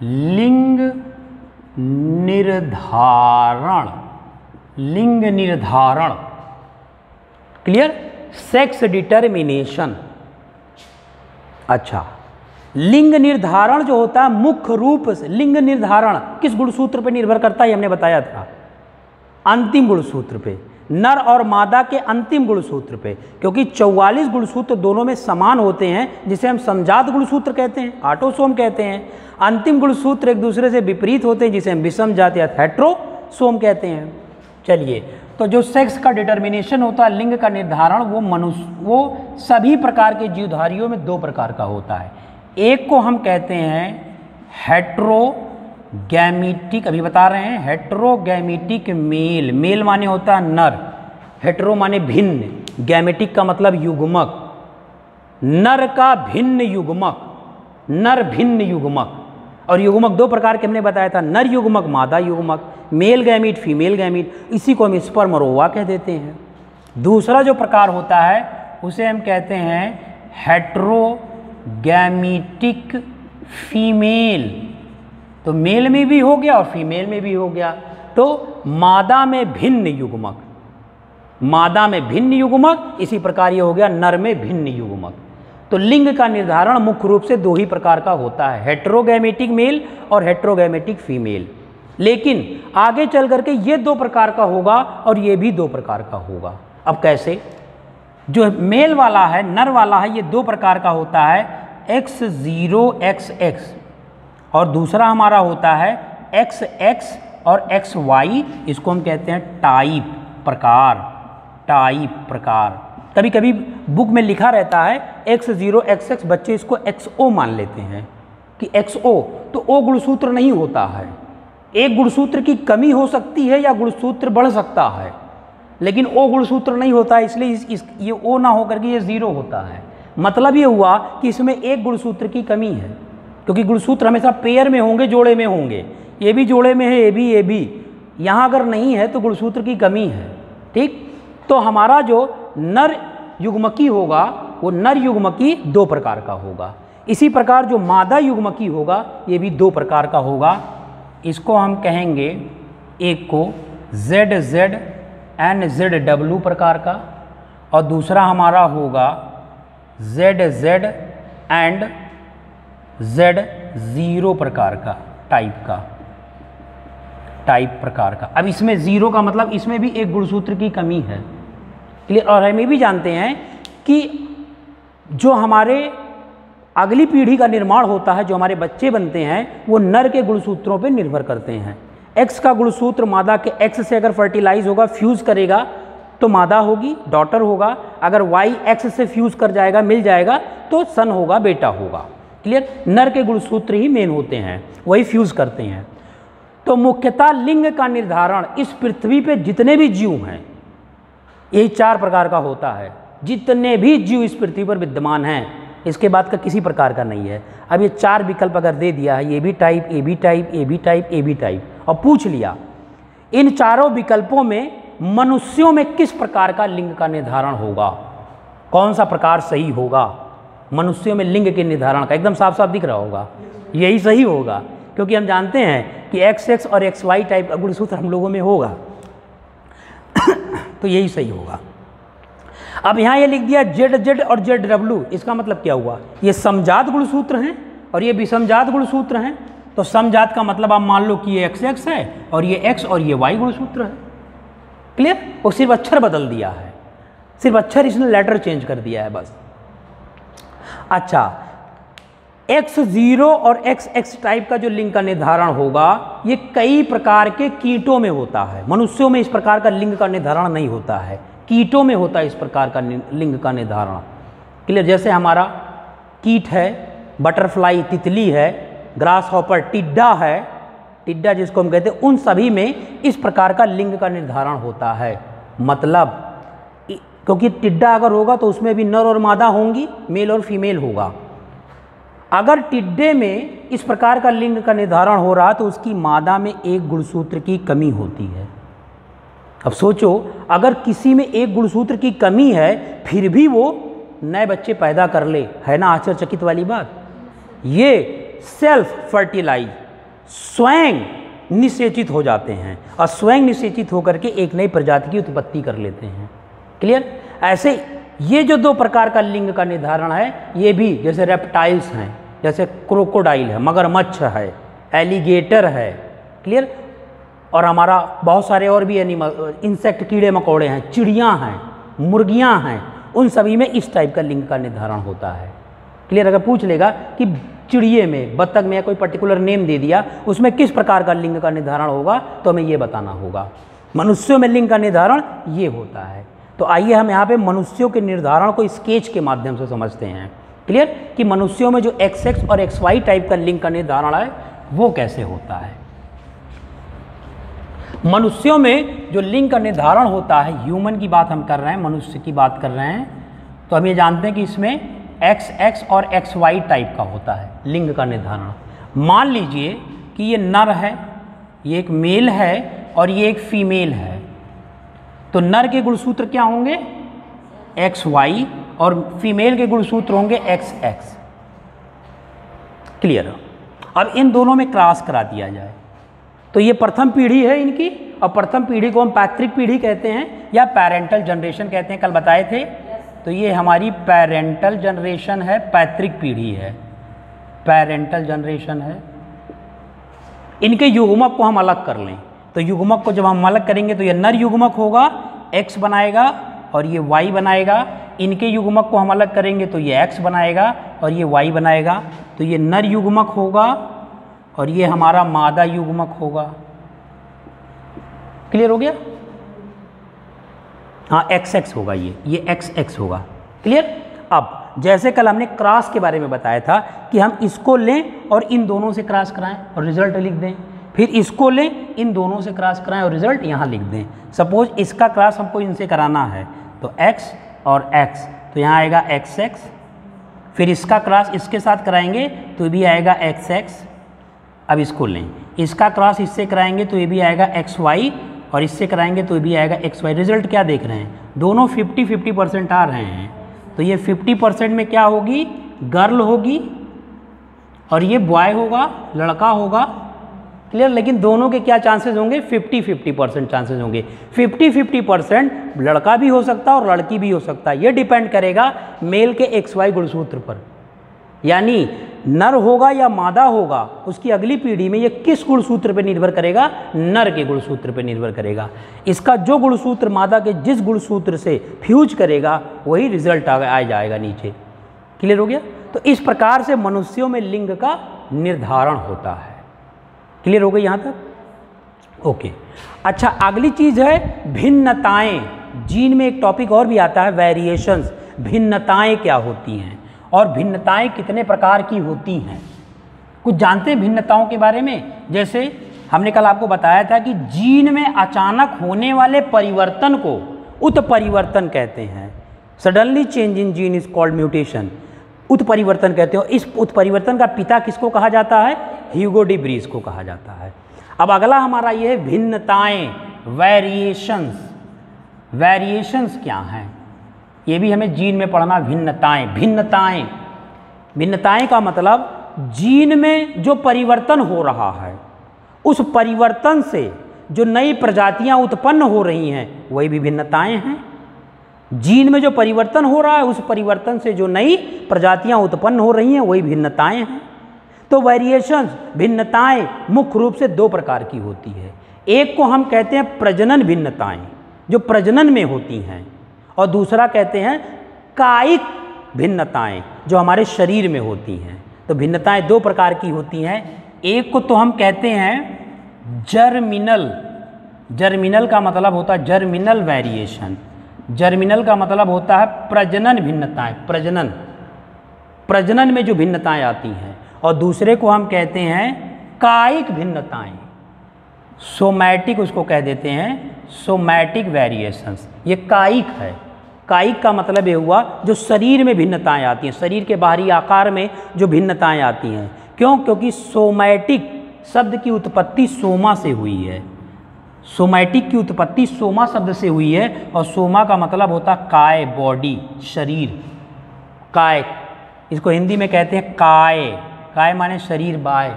लिंग निर्धारण, लिंग निर्धारण, क्लियर? Sex determination. अच्छा, लिंग निर्धारण जो होता है मुख्य रूप से, लिंग निर्धारण किस गुणसूत्र पर निर्भर करता है हमने बताया था, अंतिम गुणसूत्र पे, नर और मादा के अंतिम गुणसूत्र पे, क्योंकि 44 गुणसूत्र दोनों में समान होते हैं, जिसे हम समजात गुणसूत्र कहते हैं, ऑटोसोम कहते हैं। अंतिम गुणसूत्र एक दूसरे से विपरीत होते हैं, जिसे हम विषमजात या हेट्रोसोम कहते हैं। चलिए, तो जो सेक्स का डिटर्मिनेशन होता है, लिंग का निर्धारण, वो सभी प्रकार के जीवधारियों में दो प्रकार का होता है। एक को हम कहते हैं हेट्रोगैमेटिक, अभी बता रहे हैं, हेट्रोगैमेटिक मेल। मेल माने होता है नर, हेट्रो माने भिन्न, गैमेटिक का मतलब युग्मक, नर का भिन्न युग्मक, नर भिन्न युग्मक। और युग्मक दो प्रकार के हमने बताया था, नर युग्मक, मादा युग्मक, मेल गैमीट, फीमेल गैमीट, इसी को हम स्पर्म और ओवा कह देते हैं। दूसरा जो प्रकार होता है उसे हम कहते हैं हेट्रोगैमेटिक फीमेल। तो मेल में भी हो गया और फीमेल में भी हो गया। तो मादा में भिन्न युग्मक, मादा में भिन्न युग्मक, इसी प्रकार ये हो गया नर में भिन्न युग्मक। तो लिंग का निर्धारण मुख्य रूप से दो ही प्रकार का होता है, हेट्रोगैमेटिक मेल और हेट्रोगैमेटिक फीमेल। लेकिन आगे चल करके ये दो प्रकार का होगा और ये भी दो प्रकार का होगा। अब कैसे? जो मेल वाला है, नर वाला है, ये दो प्रकार का होता है, X0XX, और दूसरा हमारा होता है XX और XY। इसको हम कहते हैं टाइप, प्रकार, टाइप प्रकार। कभी कभी बुक में लिखा रहता है X0XX, बच्चे इसको XO मान लेते हैं कि XO, तो O गुणसूत्र नहीं होता है। एक गुणसूत्र की कमी हो सकती है या गुणसूत्र बढ़ सकता है, लेकिन O गुणसूत्र नहीं होता है, इसलिए ये O ना होकर के ये 0 होता है। मतलब ये हुआ कि इसमें एक गुणसूत्र की कमी है, क्योंकि गुणसूत्र हमेशा पेयर में होंगे, जोड़े में होंगे। ये भी जोड़े में है, ये भी। यहाँ अगर नहीं है तो गुणसूत्र की कमी है। ठीक, तो हमारा जो नर युग्मकी होगा वो नर युग्मकी 2 प्रकार का होगा। इसी प्रकार जो मादा युग्मकी होगा ये भी 2 प्रकार का होगा। इसको हम कहेंगे, एक को ZZ एंड ZW प्रकार का, और दूसरा हमारा होगा ZZ एंड Z0 प्रकार का, टाइप प्रकार का। अब इसमें 0 का मतलब इसमें भी एक गुणसूत्र की कमी है, क्लियर। और हम ये भी जानते हैं कि जो हमारे अगली पीढ़ी का निर्माण होता है, जो हमारे बच्चे बनते हैं, वो नर के गुणसूत्रों पे निर्भर करते हैं। X का गुणसूत्र मादा के X से अगर फर्टिलाइज होगा, फ्यूज़ करेगा तो मादा होगी, डॉटर होगा। अगर Y X से फ्यूज़ कर जाएगा, मिल जाएगा तो सन होगा, बेटा होगा, क्लियर। नर के गुणसूत्र ही मेन होते हैं, वही फ्यूज़ करते हैं। तो मुख्यतः लिंग का निर्धारण इस पृथ्वी पे जितने भी जीव हैं, यही 4 प्रकार का होता है। जितने भी जीव इस पृथ्वी पर विद्यमान हैं, इसके बाद का किसी प्रकार का नहीं है। अब ये 4 विकल्प अगर दे दिया है, ये भी type, A B type, A B type, A B type, और पूछ लिया इन चारों विकल्पों में मनुष्यों में किस प्रकार का लिंग का निर्धारण होगा, कौन सा प्रकार सही होगा, मनुष्यों में लिंग के निर्धारण का एकदम साफ साफ दिख रहा होगा, यही सही होगा। क्योंकि हम जानते हैं कि XX और XY टाइप का गुणसूत्र हम लोगों में होगा तो यही सही होगा। अब यहाँ ये लिख दिया ZZ और ZW, इसका मतलब क्या हुआ, ये समजात गुणसूत्र हैं और ये विषमजात गुणसूत्र हैं। तो समजात का मतलब आप मान लो कि ये XX है और ये X और ये Y गुणसूत्र है, क्लियर। वो सिर्फ अक्षर बदल दिया है, सिर्फ अक्षर इसने लेटर चेंज कर दिया है बस। अच्छा, X0 और XX टाइप का जो लिंग का निर्धारण होगा, ये कई प्रकार के कीटों में होता है। मनुष्यों में इस प्रकार का लिंग का निर्धारण नहीं होता है, कीटों में होता है इस प्रकार का लिंग का निर्धारण, क्लियर। जैसे हमारा कीट है, बटरफ्लाई तितली है, ग्रास हॉपर टिड्डा है, टिड्डा जिसको हम कहते हैं, उन सभी में इस प्रकार का लिंग का निर्धारण होता है। मतलब क्योंकि टिड्डा अगर होगा तो उसमें भी नर और मादा होंगी, मेल और फीमेल होगा। अगर टिड्डे में इस प्रकार का लिंग का निर्धारण हो रहा तो उसकी मादा में एक गुणसूत्र की कमी होती है। अब सोचो, अगर किसी में एक गुणसूत्र की कमी है फिर भी वो नए बच्चे पैदा कर ले, है ना आश्चर्यचकित वाली बात। ये सेल्फ फर्टिलाइज, स्वयं निषेचित हो जाते हैं और स्वयं निषेचित होकर के एक नई प्रजाति की उत्पत्ति कर लेते हैं, क्लियर। ऐसे ये जो 2 प्रकार का लिंग का निर्धारण है, ये भी जैसे रेप्टाइल्स हैं, जैसे क्रोकोडाइल है, मगरमच्छ है, एलिगेटर है, क्लियर। और हमारा बहुत सारे और भी एनिमल, इंसेक्ट, कीड़े मकोड़े हैं, चिड़ियाँ हैं, मुर्गियाँ हैं, उन सभी में इस टाइप का लिंग का निर्धारण होता है, क्लियर। अगर पूछ लेगा कि चिड़िए में, बत्तख में कोई पर्टिकुलर नेम दे दिया, उसमें किस प्रकार का लिंग का निर्धारण होगा, तो हमें ये बताना होगा। मनुष्यों में लिंग का निर्धारण ये होता है। तो आइए हम यहाँ पे मनुष्यों के निर्धारण को स्केच के माध्यम से समझते हैं, क्लियर, कि मनुष्यों में जो XX और XY टाइप का लिंग का निर्धारण है वो कैसे होता है। मनुष्यों में जो लिंग का निर्धारण होता है, ह्यूमन की बात हम कर रहे हैं, मनुष्य की बात कर रहे हैं, तो हम ये जानते हैं कि इसमें XX और XY टाइप का होता है लिंग का निर्धारण। मान लीजिए कि ये नर है, ये एक मेल है और ये एक फीमेल है, तो नर के गुणसूत्र क्या होंगे XY और फीमेल के गुणसूत्र होंगे XX, क्लियर। अब इन दोनों में क्रॉस करा दिया जाए तो ये प्रथम पीढ़ी है इनकी, और प्रथम पीढ़ी को हम पैतृक पीढ़ी कहते हैं या पेरेंटल जनरेशन कहते हैं, कल बताए थे। तो ये हमारी पेरेंटल जनरेशन है, पैतृक पीढ़ी है, पेरेंटल जनरेशन है। इनके युग्मक को हम अलग कर लें, तो युग्मक को जब हम अलग करेंगे तो ये नर युग्मक होगा, X बनाएगा और ये Y बनाएगा। इनके युग्मक को हम अलग करेंगे तो ये X बनाएगा और ये Y बनाएगा। तो ये नर युग्मक होगा और ये हमारा मादा युग्मक होगा, क्लियर हो गया। हाँ, XX होगा, ये XX होगा, क्लियर। अब जैसे कल हमने क्रॉस के बारे में बताया था कि हम इसको लें और इन दोनों से क्रॉस कराएं और रिजल्ट लिख दें, फिर इसको लें, इन दोनों से क्रॉस कराएं और रिजल्ट यहाँ लिख दें। सपोज इसका क्रॉस हमको इनसे कराना है तो X और X, तो यहाँ आएगा XX, फिर इसका क्रॉस इसके साथ कराएंगे तो भी आएगा XX। अब इसको लें, इसका क्रॉस इससे कराएंगे तो ये भी आएगा XY और इससे कराएंगे तो भी आएगा XY। रिजल्ट क्या देख रहे हैं, दोनों 50-50% आ रहे हैं। तो ये 50% में क्या होगी, गर्ल होगी, और ये बॉय होगा, लड़का होगा। क्लियर। लेकिन दोनों के क्या चांसेस होंगे, 50-50% चांसेस होंगे। 50-50% लड़का भी हो सकता है और लड़की भी हो सकता है। ये डिपेंड करेगा मेल के XY गुणसूत्र पर, यानी नर होगा या मादा होगा, उसकी अगली पीढ़ी में ये किस गुणसूत्र पर निर्भर करेगा, नर के गुणसूत्र पर निर्भर करेगा। इसका जो गुणसूत्र मादा के जिस गुणसूत्र से फ्यूज करेगा वही रिजल्ट आ जाएगा नीचे। क्लियर हो गया। तो इस प्रकार से मनुष्यों में लिंग का निर्धारण होता है। क्लियर हो गई यहाँ तक। ओके। अच्छा, अगली चीज़ है भिन्नताएं। जीन में एक टॉपिक और भी आता है, वेरिएशंस। भिन्नताएं क्या होती हैं और भिन्नताएं कितने प्रकार की होती हैं, कुछ जानते हैं भिन्नताओं के बारे में। जैसे हमने कल आपको बताया था कि जीन में अचानक होने वाले परिवर्तन को उत्परिवर्तन कहते हैं। Suddenly change in gene is called mutation, उत्परिवर्तन कहते हो। इस उत्परिवर्तन का पिता किसको कहा जाता है, ह्यूगो डी व्रीज को कहा जाता है। अब अगला हमारा ये है भिन्नताएं, वेरिएशंस। वेरिएशंस क्या हैं, ये भी हमें जीन में पढ़ना। भिन्नताएं, भिन्नताएं, भिन्नताएं का मतलब जीन में जो परिवर्तन हो रहा है, उस परिवर्तन से जो नई प्रजातियां उत्पन्न हो रही हैं वही भी भिन्नताएं हैं। जीन में जो परिवर्तन हो रहा है, उस परिवर्तन से जो नई प्रजातियां उत्पन्न हो रही हैं वही भिन्नताएं हैं। तो वेरिएशंस, भिन्नताएं मुख्य रूप से दो प्रकार की होती है। एक को हम कहते हैं प्रजनन भिन्नताएं, जो प्रजनन में होती हैं, और दूसरा कहते हैं कायिक भिन्नताएं, जो हमारे शरीर में होती हैं। तो भिन्नताएं दो प्रकार की होती हैं। एक को तो हम कहते हैं जर्मिनल। जर्मिनल का मतलब होता है जर्मिनल वेरिएशन। जर्मिनल का मतलब होता है प्रजनन भिन्नताएं, प्रजनन, प्रजनन में जो भिन्नताएं आती हैं। और दूसरे को हम कहते हैं कायिक भिन्नताएं, सोमैटिक उसको कह देते हैं, सोमैटिक वेरिएशंस। ये कायिक है। कायिक का मतलब ये हुआ जो शरीर में भिन्नताएं आती हैं, शरीर के बाहरी आकार में जो भिन्नताएं आती हैं। क्यों? क्योंकि सोमैटिक शब्द की उत्पत्ति सोमा से हुई है। सोमैटिक की उत्पत्ति सोमा शब्द से हुई है, और सोमा का मतलब होता काय, बॉडी, शरीर, काय। इसको हिंदी में कहते हैं काय। काय माने शरीर, बाय।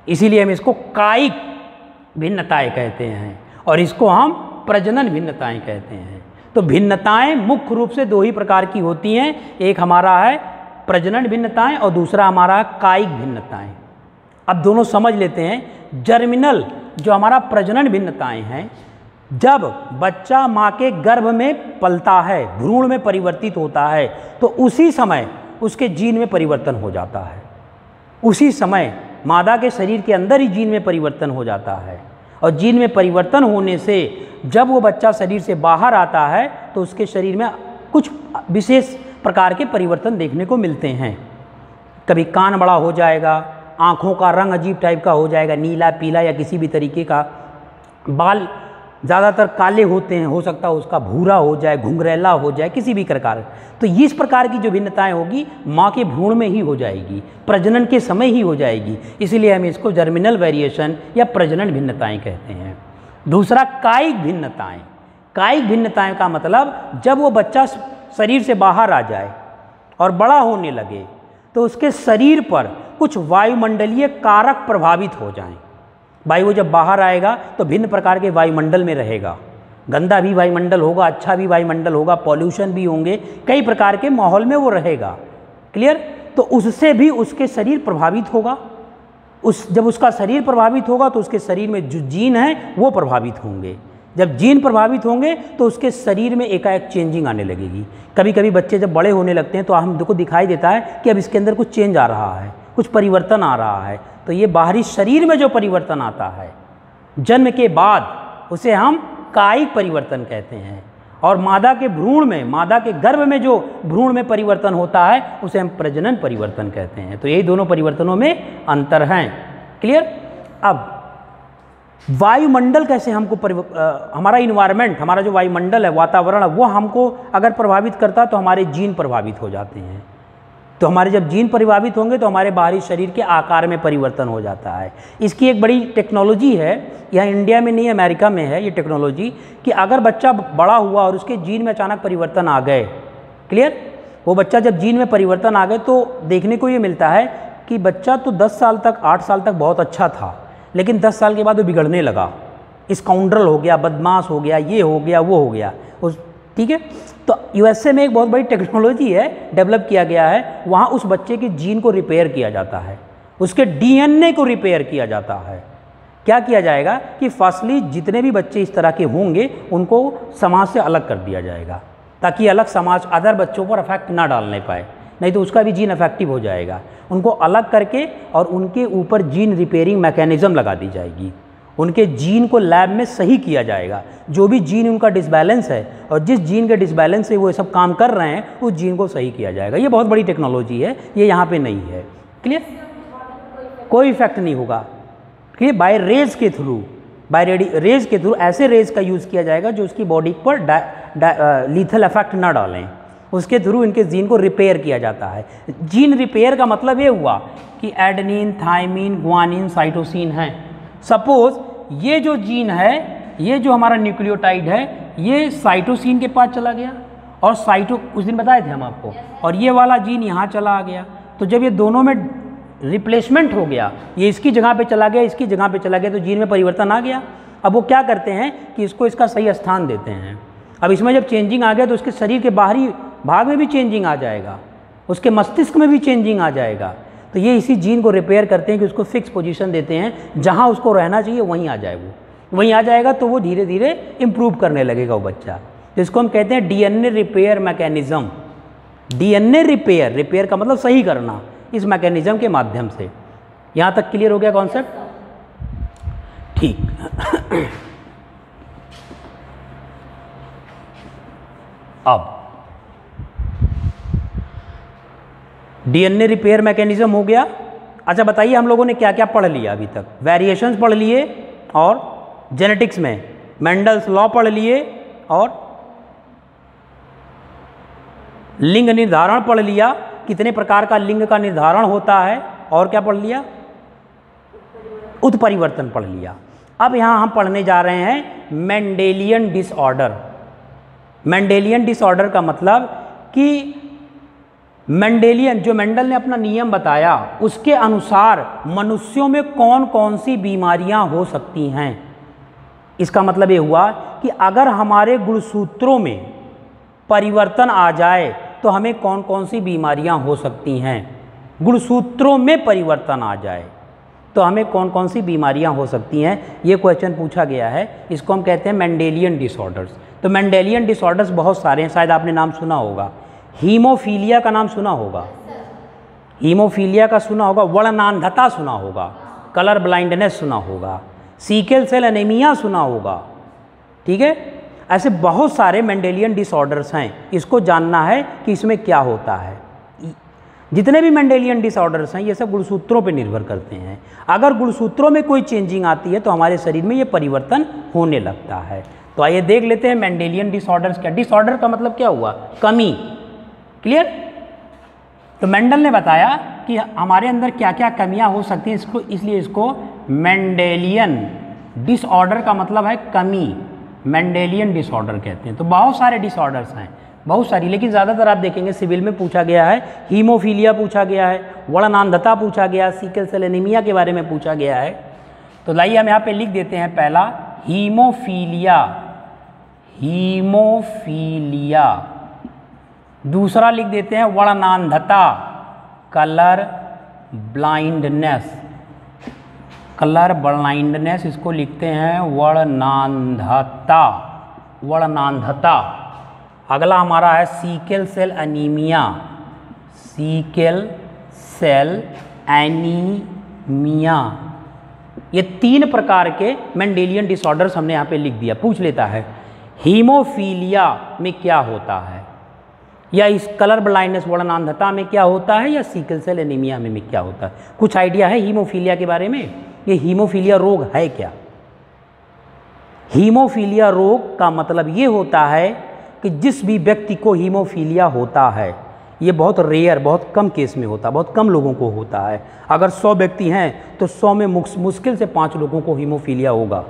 इसीलिए हम इसको कायिक भिन्नताएं कहते हैं और इसको हम प्रजनन भिन्नताएं कहते हैं। तो भिन्नताएं मुख्य रूप से दो ही प्रकार की होती हैं। एक हमारा है प्रजनन भिन्नताएं और दूसरा हमारा है कायिक भिन्नताएं। अब दोनों समझ लेते हैं। जर्मिनल जो हमारा प्रजनन भिन्नताएं हैं, जब बच्चा माँ के गर्भ में पलता है, भ्रूण में परिवर्तित होता है, तो उसी समय उसके जीन में परिवर्तन हो जाता है। उसी समय मादा के शरीर के अंदर ही जीन में परिवर्तन हो जाता है। और जीन में परिवर्तन होने से जब वो बच्चा शरीर से बाहर आता है तो उसके शरीर में कुछ विशेष प्रकार के परिवर्तन देखने को मिलते हैं। कभी कान बड़ा हो जाएगा, आँखों का रंग अजीब टाइप का हो जाएगा, नीला, पीला या किसी भी तरीके का। बाल ज़्यादातर काले होते हैं, हो सकता है उसका भूरा हो जाए, घुंघरैला हो जाए, किसी भी प्रकार। तो इस प्रकार की जो भिन्नताएं होगी माँ के भ्रूण में ही हो जाएगी, प्रजनन के समय ही हो जाएगी। इसीलिए हम इसको जर्मिनल वेरिएशन या प्रजनन भिन्नताएं कहते हैं। दूसरा कायिक भिन्नताएं। कायिक भिन्नताएं का मतलब जब वो बच्चा शरीर से बाहर आ जाए और बड़ा होने लगे तो उसके शरीर पर कुछ वायुमंडलीय कारक प्रभावित हो जाएं। वायु जब बाहर आएगा तो भिन्न प्रकार के वायुमंडल में रहेगा। गंदा भी वायुमंडल होगा, अच्छा भी वायुमंडल होगा, पॉल्यूशन भी होंगे, कई प्रकार के माहौल में वो रहेगा। क्लियर? तो उससे भी उसके शरीर प्रभावित होगा। जब उसका शरीर प्रभावित होगा तो उसके शरीर में जो जीन है वो प्रभावित होंगे। जब जीन प्रभावित होंगे तो उसके शरीर में एकाएक चेंजिंग आने लगेगी। कभी कभी बच्चे जब बड़े होने लगते हैं तो हमको दिखाई देता है कि अब इसके अंदर कुछ चेंज आ रहा है, कुछ परिवर्तन आ रहा है। तो ये बाहरी शरीर में जो परिवर्तन आता है जन्म के बाद, उसे हम कायिक परिवर्तन कहते हैं। और मादा के भ्रूण में, मादा के गर्भ में जो भ्रूण में परिवर्तन होता है उसे हम प्रजनन परिवर्तन कहते हैं। तो यही दोनों परिवर्तनों में अंतर हैं। क्लियर? अब वायुमंडल कैसे हमको हमारा इन्वायरमेंट, हमारा जो वायुमंडल है, वातावरण, वो हमको अगर प्रभावित करता है तो हमारे जीन प्रभावित हो जाते हैं। तो हमारे जब जीन प्रभावित होंगे तो हमारे बाहरी शरीर के आकार में परिवर्तन हो जाता है। इसकी एक बड़ी टेक्नोलॉजी है, यहाँ इंडिया में नहीं अमेरिका में है ये टेक्नोलॉजी, कि अगर बच्चा बड़ा हुआ और उसके जीन में अचानक परिवर्तन आ गए, क्लियर, वो बच्चा जब जीन में परिवर्तन आ गए तो देखने को ये मिलता है कि बच्चा तो 10 साल तक 8 साल तक बहुत अच्छा था, लेकिन 10 साल के बाद वो बिगड़ने लगा, स्काउंड्रल हो गया, बदमाश हो गया, ये हो गया, वो हो गया उस, ठीक है। तो यूएसए में एक बहुत बड़ी टेक्नोलॉजी है, डेवलप किया गया है, वहाँ उस बच्चे के जीन को रिपेयर किया जाता है, उसके डीएनए को रिपेयर किया जाता है। क्या किया जाएगा कि फर्स्टली जितने भी बच्चे इस तरह के होंगे उनको समाज से अलग कर दिया जाएगा, ताकि अलग समाज अदर बच्चों पर अफेक्ट ना डालने पाए, नहीं तो उसका भी जीन अफेक्टिव हो जाएगा। उनको अलग करके और उनके ऊपर जीन रिपेयरिंग मैकेनिज़्म लगा दी जाएगी, उनके जीन को लैब में सही किया जाएगा। जो भी जीन उनका डिसबैलेंस है और जिस जीन के डिसबैलेंस से वो सब काम कर रहे हैं उस जीन को सही किया जाएगा। ये बहुत बड़ी टेक्नोलॉजी है, ये यहाँ पे नहीं है, क्लियर, कोई इफेक्ट नहीं होगा, क्लियर। बाय रेज के थ्रू, बाय रेज के थ्रू ऐसे रेज का यूज़ किया जाएगा जो उसकी बॉडी पर लीथल इफेक्ट ना डालें, उसके थ्रू इनके जीन को रिपेयर किया जाता है। जीन रिपेयर का मतलब ये हुआ कि एडेनिन, थायमिन, ग्वानिन, साइटोसिन हैं। सपोज ये जो जीन है, ये जो हमारा न्यूक्लियोटाइड है, ये साइटोसिन के पास चला गया और उस दिन बताए थे हम आपको, और ये वाला जीन यहाँ चला गया। तो जब ये दोनों में रिप्लेसमेंट हो गया, ये इसकी जगह पे चला गया, इसकी जगह पे चला गया, तो जीन में परिवर्तन आ गया। अब वो क्या करते हैं कि इसको इसका सही स्थान देते हैं। अब इसमें जब चेंजिंग आ गया तो उसके शरीर के बाहरी भाग में भी चेंजिंग आ जाएगा, उसके मस्तिष्क में भी चेंजिंग आ जाएगा। तो ये इसी जीन को रिपेयर करते हैं कि उसको फिक्स पोजीशन देते हैं, जहाँ उसको रहना चाहिए वहीं आ जाए, वो वहीं आ जाएगा, तो वो धीरे धीरे इम्प्रूव करने लगेगा वो बच्चा। जिसको हम कहते हैं DNA repair mechanism. DNA repair, repair का मतलब सही करना, इस मैकेनिज़्म के माध्यम से। यहाँ तक क्लियर हो गया कॉन्सेप्ट? ठीक। अब डीएनए रिपेयर मैकेनिज्म हो गया। अच्छा बताइए, हम लोगों ने क्या क्या पढ़ लिया अभी तक? वेरिएशंस पढ़ लिए और जेनेटिक्स में मेंडल्स लॉ पढ़ लिए और लिंग निर्धारण पढ़ लिया, कितने प्रकार का लिंग का निर्धारण होता है, और क्या पढ़ लिया? उत्परिवर्तन पढ़ लिया। अब यहाँ हम पढ़ने जा रहे हैं मेंडेलियन डिसऑर्डर। मेंडेलियन डिसऑर्डर का मतलब कि मेंडेलियन, जो मेंडल ने अपना नियम बताया, उसके अनुसार मनुष्यों में कौन कौन सी बीमारियां हो सकती हैं। इसका मतलब ये हुआ कि अगर हमारे गुणसूत्रों में परिवर्तन आ जाए तो हमें कौन कौन सी बीमारियां हो सकती हैं। गुणसूत्रों में परिवर्तन आ जाए तो हमें कौन कौन सी बीमारियां हो सकती हैं, ये क्वेश्चन पूछा गया है। इसको हम कहते हैं मेंडेलियन डिसऑर्डर्स। तो मेंडेलियन डिसऑर्डर्स बहुत सारे हैं, शायद आपने नाम सुना होगा। हीमोफीलिया का नाम सुना होगा, हीमोफीलिया का सुना होगा, वर्णांधता सुना होगा, कलर ब्लाइंडनेस सुना होगा, सीकल सेल एनीमिया सुना होगा, ठीक है। ऐसे बहुत सारे मेंडेलियन डिसऑर्डर्स हैं, इसको जानना है कि इसमें क्या होता है। जितने भी मेंडेलियन डिसऑर्डर्स हैं ये सब गुणसूत्रों पर निर्भर करते हैं। अगर गुणसूत्रों में कोई चेंजिंग आती है तो हमारे शरीर में ये परिवर्तन होने लगता है। तो आइए देख लेते हैं मेंडेलियन डिसऑर्डर्स क्या। डिसऑर्डर का मतलब क्या हुआ? कमी, क्लियर। तो मेंडल ने बताया कि हमारे अंदर क्या क्या कमियां हो सकती हैं, इसको इसलिए इसको मेंडेलियन डिसऑर्डर का मतलब है कमी, मेंडेलियन डिसऑर्डर कहते हैं। तो बहुत सारे डिसऑर्डर्स हैं, बहुत सारी, लेकिन ज़्यादातर आप देखेंगे सिविल में पूछा गया है, हीमोफीलिया पूछा गया है, वर्णांधता पूछा गया, सीकल सेल एनीमिया के बारे में पूछा गया है। तो लाइए हम यहाँ पे लिख देते हैं पहला हीमोफीलिया, हीमोफीलिया। दूसरा लिख देते हैं वर्णांधता, कलर ब्लाइंडनेस, कलर ब्लाइंडनेस, इसको लिखते हैं वर्णांधता, वर्णांधता। अगला हमारा है sickle cell anaemia, sickle cell anaemia. ये 3 प्रकार के मेंडेलियन डिसऑर्डर्स हमने यहाँ पे लिख दिया। पूछ लेता है हीमोफीलिया में क्या होता है, या इस कलर ब्लाइंडनेस वर्णांधता में क्या होता है, या सीकल सेल एनीमिया में क्या होता है। कुछ आइडिया है हीमोफीलिया के बारे में? ये हीमोफीलिया रोग है क्या? हीमोफीलिया रोग का मतलब ये होता है कि जिस भी व्यक्ति को हीमोफीलिया होता है ये बहुत रेयर, बहुत कम केस में होता है, बहुत कम लोगों को होता है। अगर 100 व्यक्ति हैं तो 100 में मुश्किल से 5 लोगों को हीमोफीलिया होगा,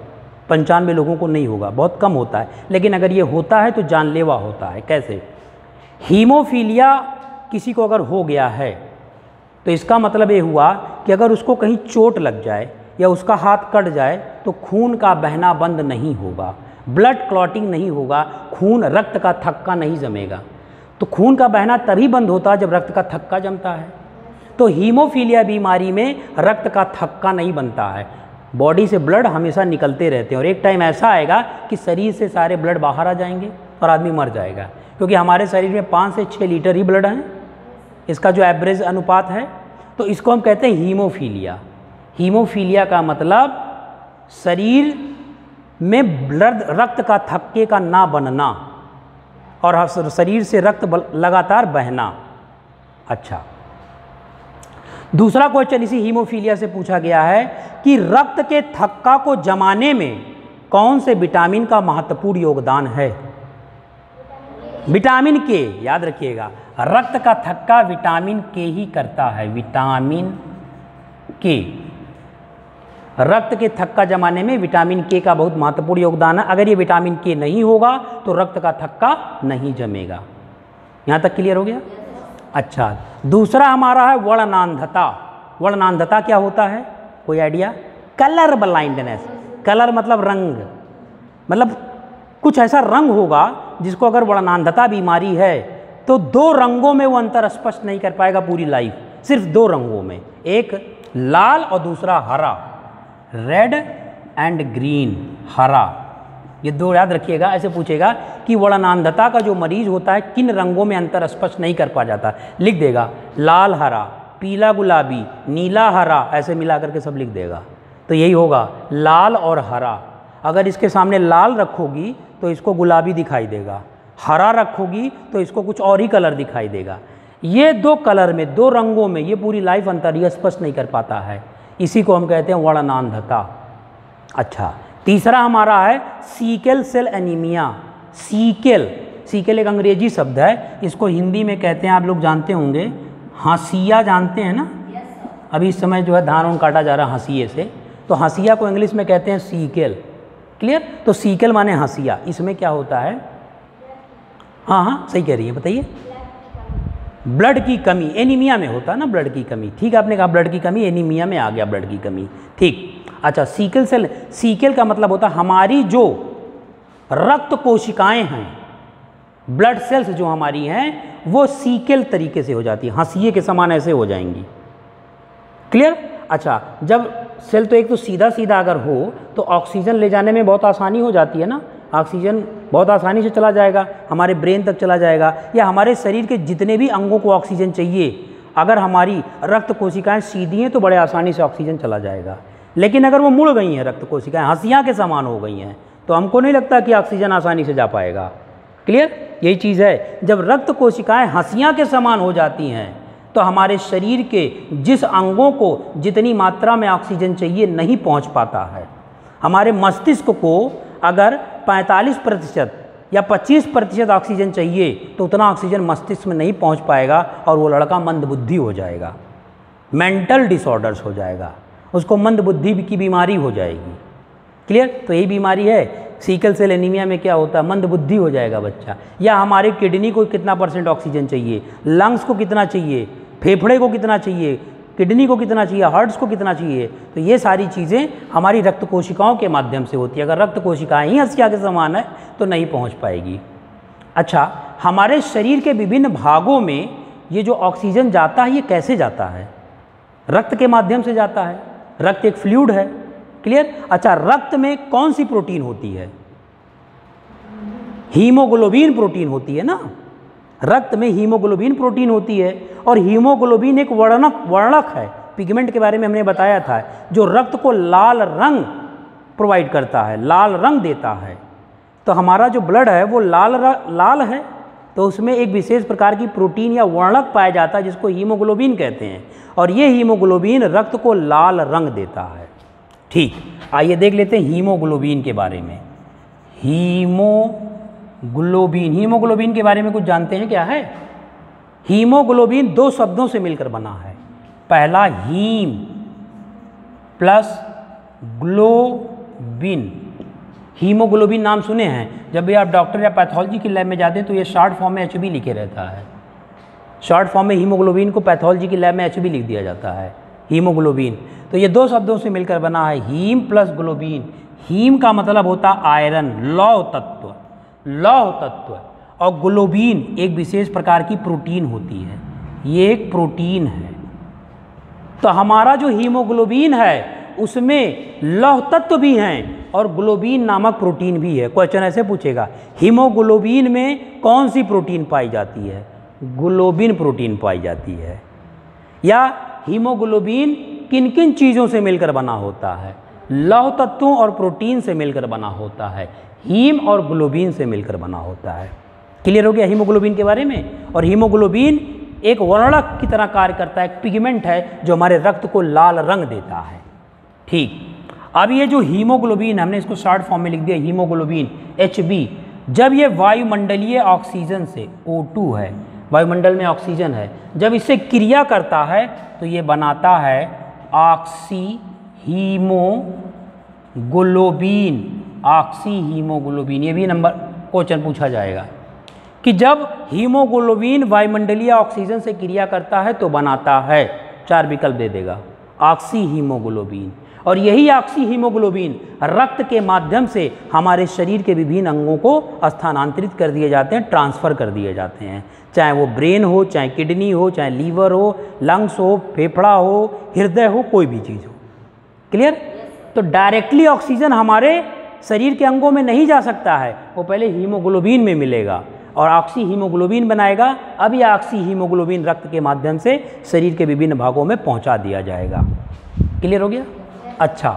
95 लोगों को नहीं होगा, बहुत कम होता है। लेकिन अगर ये होता है तो जानलेवा होता है। कैसे? हीमोफीलिया किसी को अगर हो गया है तो इसका मतलब ये हुआ कि अगर उसको कहीं चोट लग जाए या उसका हाथ कट जाए तो खून का बहना बंद नहीं होगा, ब्लड क्लॉटिंग नहीं होगा, खून रक्त का थक्का नहीं जमेगा। तो खून का बहना तभी बंद होता है जब रक्त का थक्का जमता है। तो हीमोफीलिया बीमारी में रक्त का थक्का नहीं बनता है, बॉडी से ब्लड हमेशा निकलते रहते हैं और एक टाइम ऐसा आएगा कि शरीर से सारे ब्लड बाहर आ जाएंगे और आदमी मर जाएगा, क्योंकि हमारे शरीर में 5 से 6 लीटर ही ब्लड है, इसका जो एवरेज अनुपात है। तो इसको हम कहते हैं हीमोफीलिया। हीमोफीलिया का मतलब शरीर में ब्लड रक्त का थक्के का ना बनना और शरीर से रक्त लगातार बहना। अच्छा, दूसरा क्वेश्चन इसी हीमोफीलिया से पूछा गया है कि रक्त के थक्का को जमाने में कौन से विटामिन का महत्वपूर्ण योगदान है? विटामिन के, याद रखिएगा, रक्त का थक्का विटामिन के ही करता है। विटामिन के, रक्त के थक्का जमाने में विटामिन के का बहुत महत्वपूर्ण योगदान है। अगर ये विटामिन के नहीं होगा तो रक्त का थक्का नहीं जमेगा। यहाँ तक क्लियर हो गया? अच्छा, दूसरा हमारा है वर्णनांधता। वर्णनांधता क्या होता है? कोई आइडिया? Colour blindness. कलर मतलब रंग, मतलब कुछ ऐसा रंग होगा जिसको अगर वर्णनांधता बीमारी है तो 2 रंगों में वो अंतर स्पष्ट नहीं कर पाएगा पूरी लाइफ, सिर्फ 2 रंगों में, एक लाल और दूसरा हरा, रेड एंड ग्रीन, हरा। ये 2 याद रखिएगा। ऐसे पूछेगा कि वर्णनांधता का जो मरीज होता है किन रंगों में अंतर स्पष्ट नहीं कर पा जाता, लिख देगा लाल हरा, पीला गुलाबी, नीला हरा, ऐसे मिला करके सब लिख देगा। तो यही होगा लाल और हरा। अगर इसके सामने लाल रखोगी तो इसको गुलाबी दिखाई देगा, हरा रखोगी तो इसको कुछ और ही कलर दिखाई देगा। ये 2 कलर में, 2 रंगों में ये पूरी लाइफ अंतर ये स्पष्ट नहीं कर पाता है, इसी को हम कहते हैं वर्णनांधता। अच्छा, तीसरा हमारा है सीकेल सेल एनीमिया। सीकेल, सीकेल एक अंग्रेजी शब्द है, इसको हिंदी में कहते हैं, आप लोग जानते होंगे, हंसिया, जानते हैं ना? अभी इस समय जो है धान उन काटा जा रहा है हंसिए से, तो हंसिया को इंग्लिश में कहते हैं सीकेल। क्लियर? तो सीकेल माने हंसिया। इसमें क्या होता है? हाँ, सही कह रही है, बताइए। ब्लड की कमी, एनीमिया में होता है ना ब्लड की कमी। ठीक है, आपने कहा ब्लड की कमी, एनीमिया में आ गया ब्लड की कमी। ठीक। अच्छा, सीकेल सेल, सीकेल का मतलब होता है हमारी जो रक्त कोशिकाएं हैं, ब्लड सेल्स जो हमारी हैं वो सीकेल तरीके से हो जाती है, हंसिए के समान ऐसे हो जाएंगी। क्लियर? अच्छा, जब सेल तो एक तो सीधा सीधा अगर हो तो ऑक्सीजन ले जाने में बहुत आसानी हो जाती है ना, ऑक्सीजन बहुत आसानी से चला जाएगा, हमारे ब्रेन तक चला जाएगा, या हमारे शरीर के जितने भी अंगों को ऑक्सीजन चाहिए, अगर हमारी रक्त कोशिकाएं सीधी हैं तो बड़े आसानी से ऑक्सीजन चला जाएगा। लेकिन अगर वो मुड़ गई हैं रक्त कोशिकाएं, हंसिया के समान हो गई हैं, तो हमको नहीं लगता कि ऑक्सीजन आसानी से जा पाएगा। क्लियर? यही चीज़ है, जब रक्त कोशिकाएं हंसिया के समान हो जाती हैं तो हमारे शरीर के जिस अंगों को जितनी मात्रा में ऑक्सीजन चाहिए नहीं पहुंच पाता है। हमारे मस्तिष्क को अगर 45% या 25% ऑक्सीजन चाहिए तो उतना ऑक्सीजन मस्तिष्क में नहीं पहुंच पाएगा और वो लड़का मंदबुद्धि हो जाएगा, मेंटल डिसऑर्डर्स हो जाएगा, उसको मंदबुद्धि की बीमारी हो जाएगी। क्लियर? तो यही बीमारी है सीकल सेल एनीमिया में। क्या होता है? मंदबुद्धि हो जाएगा बच्चा। या हमारे किडनी को कितना % ऑक्सीजन चाहिए, लंग्स को कितना चाहिए, फेफड़े को कितना चाहिए, किडनी को कितना चाहिए, हार्ट्स को कितना चाहिए, तो ये सारी चीज़ें हमारी रक्त कोशिकाओं के माध्यम से होती है। अगर रक्त कोशिकाएं ही हंसिया के समान है तो नहीं पहुंच पाएगी। अच्छा, हमारे शरीर के विभिन्न भागों में ये जो ऑक्सीजन जाता है ये कैसे जाता है? रक्त के माध्यम से जाता है। रक्त एक फ्लूइड है। क्लियर? अच्छा, रक्त में कौन सी प्रोटीन होती है? हीमोग्लोबिन प्रोटीन होती है ना। रक्त में हीमोग्लोबिन प्रोटीन होती है और हीमोग्लोबिन एक वर्णक है, पिगमेंट के बारे में हमने बताया था, जो रक्त को लाल रंग प्रोवाइड करता है, लाल रंग देता है। तो हमारा जो ब्लड है वो लाल है, तो उसमें एक विशेष प्रकार की प्रोटीन या वर्णक पाया जाता है जिसको हीमोग्लोबिन कहते हैं, और ये हीमोग्लोबिन रक्त को लाल रंग देता है। ठीक, आइए देख लेते हैं हीमोग्लोबिन के बारे में। हीमोग्लोबिन के बारे में कुछ जानते हैं क्या है? हीमोग्लोबिन दो शब्दों से मिलकर बना है। पहला हीम प्लस ग्लोबिन। हीमोग्लोबिन नाम सुने हैं, जब भी आप डॉक्टर या पैथोलॉजी की लैब में जाते हैं तो ये शॉर्ट फॉर्म में HB लिखे रहता है। शॉर्ट फॉर्म में हीमोग्लोबिन को पैथोलॉजी की लैब में HB लिख दिया जाता है, हीमोग्लोबिन। तो ये दो शब्दों से मिलकर बना है, हीम प्लस ग्लोबिन। हीम का मतलब होता है आयरन, लौह तत्व, लौह तत्व। और ग्लोबिन एक विशेष प्रकार की प्रोटीन होती है, ये एक प्रोटीन है। तो हमारा जो हीमोग्लोबिन है उसमें लौह तत्व भी हैं और ग्लोबिन नामक प्रोटीन भी है। क्वेश्चन ऐसे पूछेगा, हीमोग्लोबिन में कौन सी प्रोटीन पाई जाती है? ग्लोबिन प्रोटीन पाई जाती है। या हीमोग्लोबिन किन किन चीज़ों से मिलकर बना होता है? लौह तत्वों और प्रोटीन से मिलकर बना होता है, हीम और ग्लोबिन से मिलकर बना होता है। क्लियर हो गया हीमोग्लोबिन के बारे में? और हीमोग्लोबिन एक वर्णक की तरह कार्य करता है, एक पिगमेंट है जो हमारे रक्त को लाल रंग देता है। ठीक, अब ये जो हीमोग्लोबिन, हमने इसको शॉर्ट फॉर्म में लिख दिया हीमोग्लोबिन HB, जब ये वायुमंडलीय ऑक्सीजन से, O2 है, वायुमंडल में ऑक्सीजन है, जब इससे क्रिया करता है तो ये बनाता है ऑक्सी हीमोग्लोबिन। ऑक्सी हीमोग्लोबिन, ये भी नंबर क्वेश्चन पूछा जाएगा कि जब हीमोग्लोबिन वायुमंडलीय ऑक्सीजन से क्रिया करता है तो बनाता है, 4 विकल्प दे देगा, ऑक्सी हीमोग्लोबिन। और यही ऑक्सी हीमोग्लोबिन रक्त के माध्यम से हमारे शरीर के विभिन्न अंगों को स्थानांतरित कर दिए जाते हैं, ट्रांसफ़र कर दिए जाते हैं, चाहे वो ब्रेन हो, चाहे किडनी हो, चाहे लीवर हो, लंग्स हो, फेफड़ा हो, हृदय हो, कोई भी चीज़ हो। क्लियर? तो डायरेक्टली ऑक्सीजन हमारे शरीर के अंगों में नहीं जा सकता है, वो पहले हीमोग्लोबिन में मिलेगा और ऑक्सी हीमोग्लोबिन बनाएगा। अब यह ऑक्सी हीमोग्लोबिन रक्त के माध्यम से शरीर के विभिन्न भागों में पहुंचा दिया जाएगा। क्लियर हो गया? अच्छा,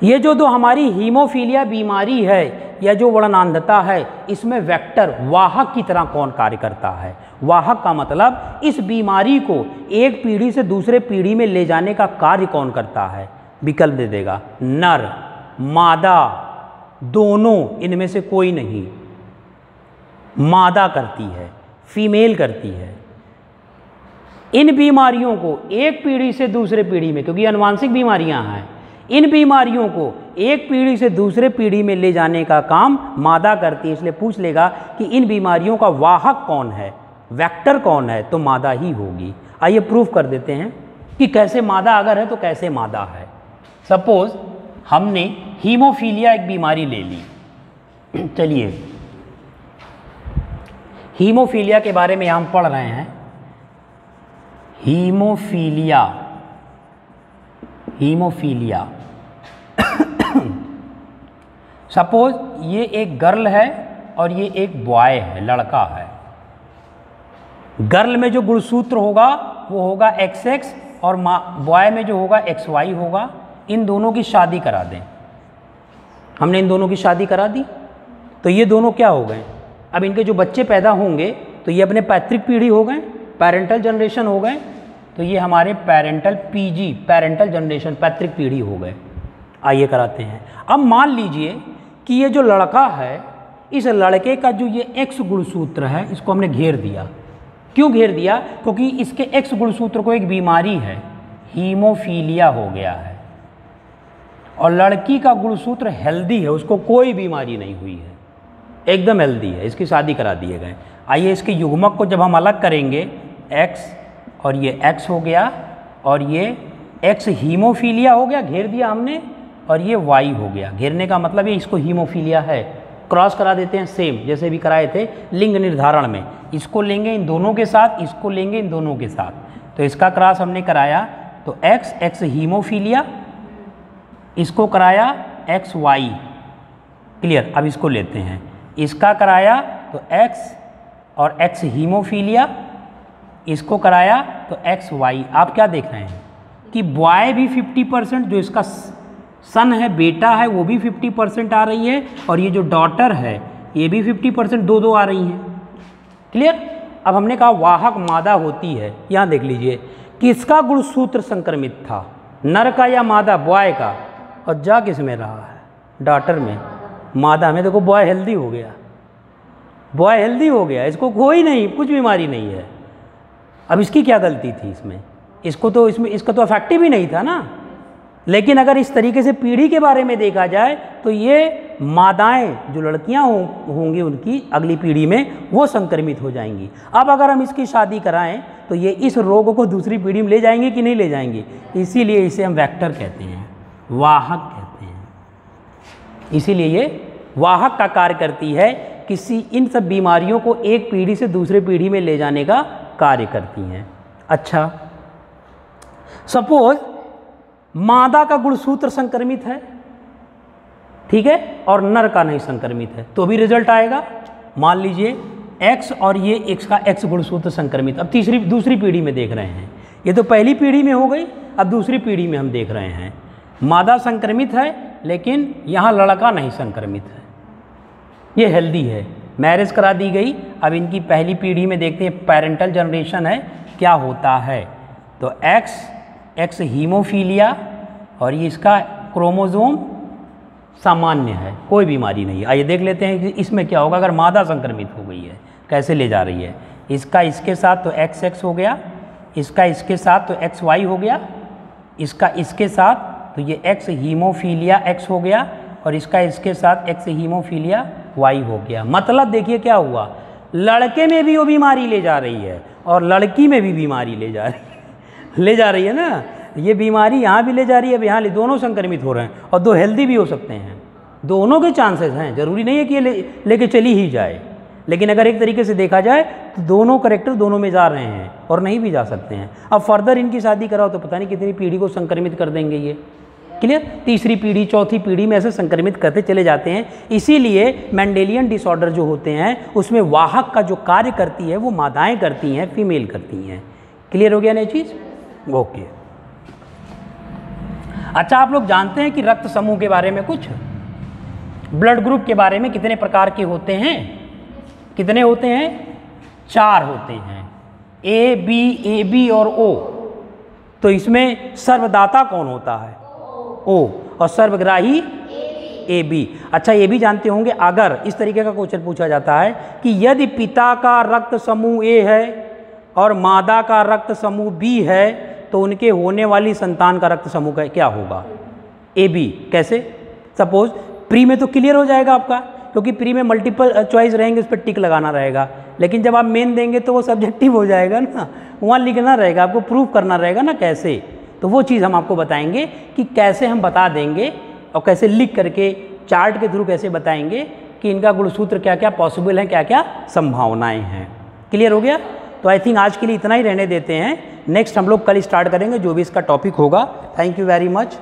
ये जो हमारी हीमोफीलिया बीमारी है या जो वर्णांधता है, इसमें वेक्टर, वाहक की तरह कौन कार्य करता है? वाहक का मतलब इस बीमारी को एक पीढ़ी से दूसरे पीढ़ी में ले जाने का कार्य कौन करता है? विकल्प दे देगा, नर, मादा, दोनों, इनमें से कोई नहीं। मादा करती है, फीमेल करती है। इन बीमारियों को एक पीढ़ी से दूसरे पीढ़ी में, क्योंकि आनुवांशिक बीमारियां हैं, इन बीमारियों को एक पीढ़ी से दूसरे पीढ़ी में ले जाने का काम मादा करती है। इसलिए पूछ लेगा कि इन बीमारियों का वाहक कौन है, वेक्टर कौन है, तो मादा ही होगी। आइए प्रूफ कर देते हैं कि कैसे मादा अगर है तो कैसे मादा है। सपोज हमने हीमोफीलिया एक बीमारी ले ली, चलिए हीमोफीलिया के बारे में हम पढ़ रहे हैं। हीमोफीलिया, हीमोफीलिया सपोज ये एक गर्ल है और ये एक बॉय है, लड़का है। गर्ल में जो गुणसूत्र होगा वो होगा XX और बॉय में जो होगा XY होगा। इन दोनों की शादी करा दें, हमने इन दोनों की शादी करा दी तो ये दोनों क्या हो गए? अब इनके जो बच्चे पैदा होंगे तो ये अपने पैतृक पीढ़ी हो गए, पेरेंटल जनरेशन हो गए, तो ये हमारे पेरेंटल PG, पेरेंटल जनरेशन, पैतृक पीढ़ी हो गए। आइए कराते हैं। अब मान लीजिए कि ये जो लड़का है, इस लड़के का जो ये X गुणसूत्र है, इसको हमने घेर दिया। क्यों घेर दिया? क्योंकि इसके X गुणसूत्र को एक बीमारी है, हीमोफीलिया हो गया है, और लड़की का गुणसूत्र हेल्दी है, उसको कोई बीमारी नहीं हुई है, एकदम हेल्दी है, इसकी शादी करा दिए गए। आइए इसके युग्मक को जब हम अलग करेंगे, X और ये X हो गया और ये X हीमोफीलिया हो गया, घेर दिया हमने, और ये Y हो गया। घेरने का मतलब ये इसको हीमोफीलिया है। क्रॉस करा देते हैं सेम जैसे भी कराए थे लिंग निर्धारण में। इसको लेंगे इन दोनों के साथ, इसको लेंगे इन दोनों के साथ, तो इसका क्रॉस हमने कराया तो X हीमोफीलिया, इसको कराया XY। क्लियर? अब इसको लेते हैं, इसका कराया तो X और X हीमोफीलिया, इसको कराया तो XY। आप क्या देख रहे हैं कि बॉय भी 50%, जो इसका सन है, बेटा है, वो भी 50% आ रही है, और ये जो डॉटर है ये भी 50%, दो आ रही हैं। क्लियर? अब हमने कहा वाहक मादा होती है। यहाँ देख लीजिए किसका गुणसूत्र संक्रमित था, नर का या मादा? बॉय का। और जा किस में रहा है? डॉटर में, मादा में। देखो बॉय हेल्दी हो गया, बॉय हेल्दी हो गया, इसको कोई नहीं, कुछ बीमारी नहीं है। अब इसकी क्या गलती थी इसमें, इसका तो अफेक्टिव ही नहीं था ना। लेकिन अगर इस तरीके से पीढ़ी के बारे में देखा जाए तो ये मादाएं जो लड़कियां होंगी उनकी अगली पीढ़ी में वो संक्रमित हो जाएंगी। अब अगर हम इसकी शादी कराएं तो ये इस रोग को दूसरी पीढ़ी में ले जाएंगे कि नहीं ले जाएंगे, इसीलिए इसे हम वेक्टर कहते हैं, वाहक कहते हैं। इसीलिए ये वाहक का कार्य करती है, किसी इन सब बीमारियों को एक पीढ़ी से दूसरी पीढ़ी में ले जाने का कार्य करती हैं। अच्छा, सपोज मादा का गुणसूत्र संक्रमित है, ठीक है, और नर का नहीं संक्रमित है, तो भी रिजल्ट आएगा। मान लीजिए X और ये X का X गुणसूत्र संक्रमित। अब दूसरी पीढ़ी में देख रहे हैं, ये तो पहली पीढ़ी में हो गई, अब दूसरी पीढ़ी में हम देख रहे हैं मादा संक्रमित है लेकिन यहाँ लड़का नहीं संक्रमित है, ये हेल्दी है, मैरिज करा दी गई। अब इनकी पहली पीढ़ी में देखते हैं पेरेंटल जनरेशन है, क्या होता है। तो X हीमोफीलिया और ये इसका क्रोमोसोम सामान्य है, कोई बीमारी नहीं है। आइए देख लेते हैं कि इसमें क्या होगा अगर मादा संक्रमित हो गई है, कैसे ले जा रही है। इसका इसके साथ तो XX हो गया, इसका इसके साथ तो XY हो गया, इसका इसके साथ तो ये X हीमोफीलिया X हो गया और इसका इसके साथ X हीमोफीलिया Y हो गया। मतलब देखिए क्या हुआ, लड़के में भी वो बीमारी ले जा रही है और लड़की में भी बीमारी ले जा रही है ना। ये बीमारी यहाँ भी ले जा रही है, अब यहाँ दोनों संक्रमित हो रहे हैं और दो हेल्दी भी हो सकते हैं, दोनों के चांसेस हैं। जरूरी नहीं है कि ये लेके चली ही जाए, लेकिन अगर एक तरीके से देखा जाए तो दोनों करेक्टर दोनों में जा रहे हैं और नहीं भी जा सकते हैं। अब फर्दर इनकी शादी कराओ तो पता नहीं कितनी पीढ़ी को संक्रमित कर देंगे ये, क्लियर। तीसरी पीढ़ी चौथी पीढ़ी में ऐसे संक्रमित करते चले जाते हैं। इसीलिए मेंडेलियन डिसऑर्डर जो होते हैं उसमें वाहक का जो कार्य करती है वो मादाएँ करती हैं, फीमेल करती हैं। क्लियर हो गया ना ये चीज़, ओके। अच्छा, आप लोग जानते हैं कि रक्त समूह के बारे में कुछ, ब्लड ग्रुप के बारे में कितने प्रकार के होते हैं? कितने होते हैं? 4 होते हैं, ए बी और ओ। तो इसमें सर्वदाता कौन होता है? ओ। और सर्वग्राही ए बी। अच्छा, ये भी जानते होंगे अगर इस तरीके का क्वेश्चन पूछा जाता है कि यदि पिता का रक्त समूह ए है और मादा का रक्त समूह बी है तो उनके होने वाली संतान का रक्त समूह का क्या होगा? A B. कैसे? सपोज प्री में तो क्लियर हो जाएगा आपका, क्योंकि प्री में मल्टीपल चॉइस रहेंगे, उस पर टिक लगाना रहेगा। लेकिन जब आप मेन देंगे तो वो सब्जेक्टिव हो जाएगा ना, वहाँ लिखना रहेगा, आपको प्रूव करना रहेगा ना कैसे। तो वो चीज़ हम आपको बताएंगे कि कैसे हम बता देंगे और कैसे लिख करके चार्ट के थ्रू कैसे बताएंगे कि इनका गुणसूत्र क्या क्या पॉसिबल है, क्या क्या संभावनाएँ हैं। क्लियर हो गया? तो आई थिंक आज के लिए इतना ही रहने देते हैं। नेक्स्ट हम लोग कल स्टार्ट करेंगे जो भी इसका टॉपिक होगा। Thank you very much.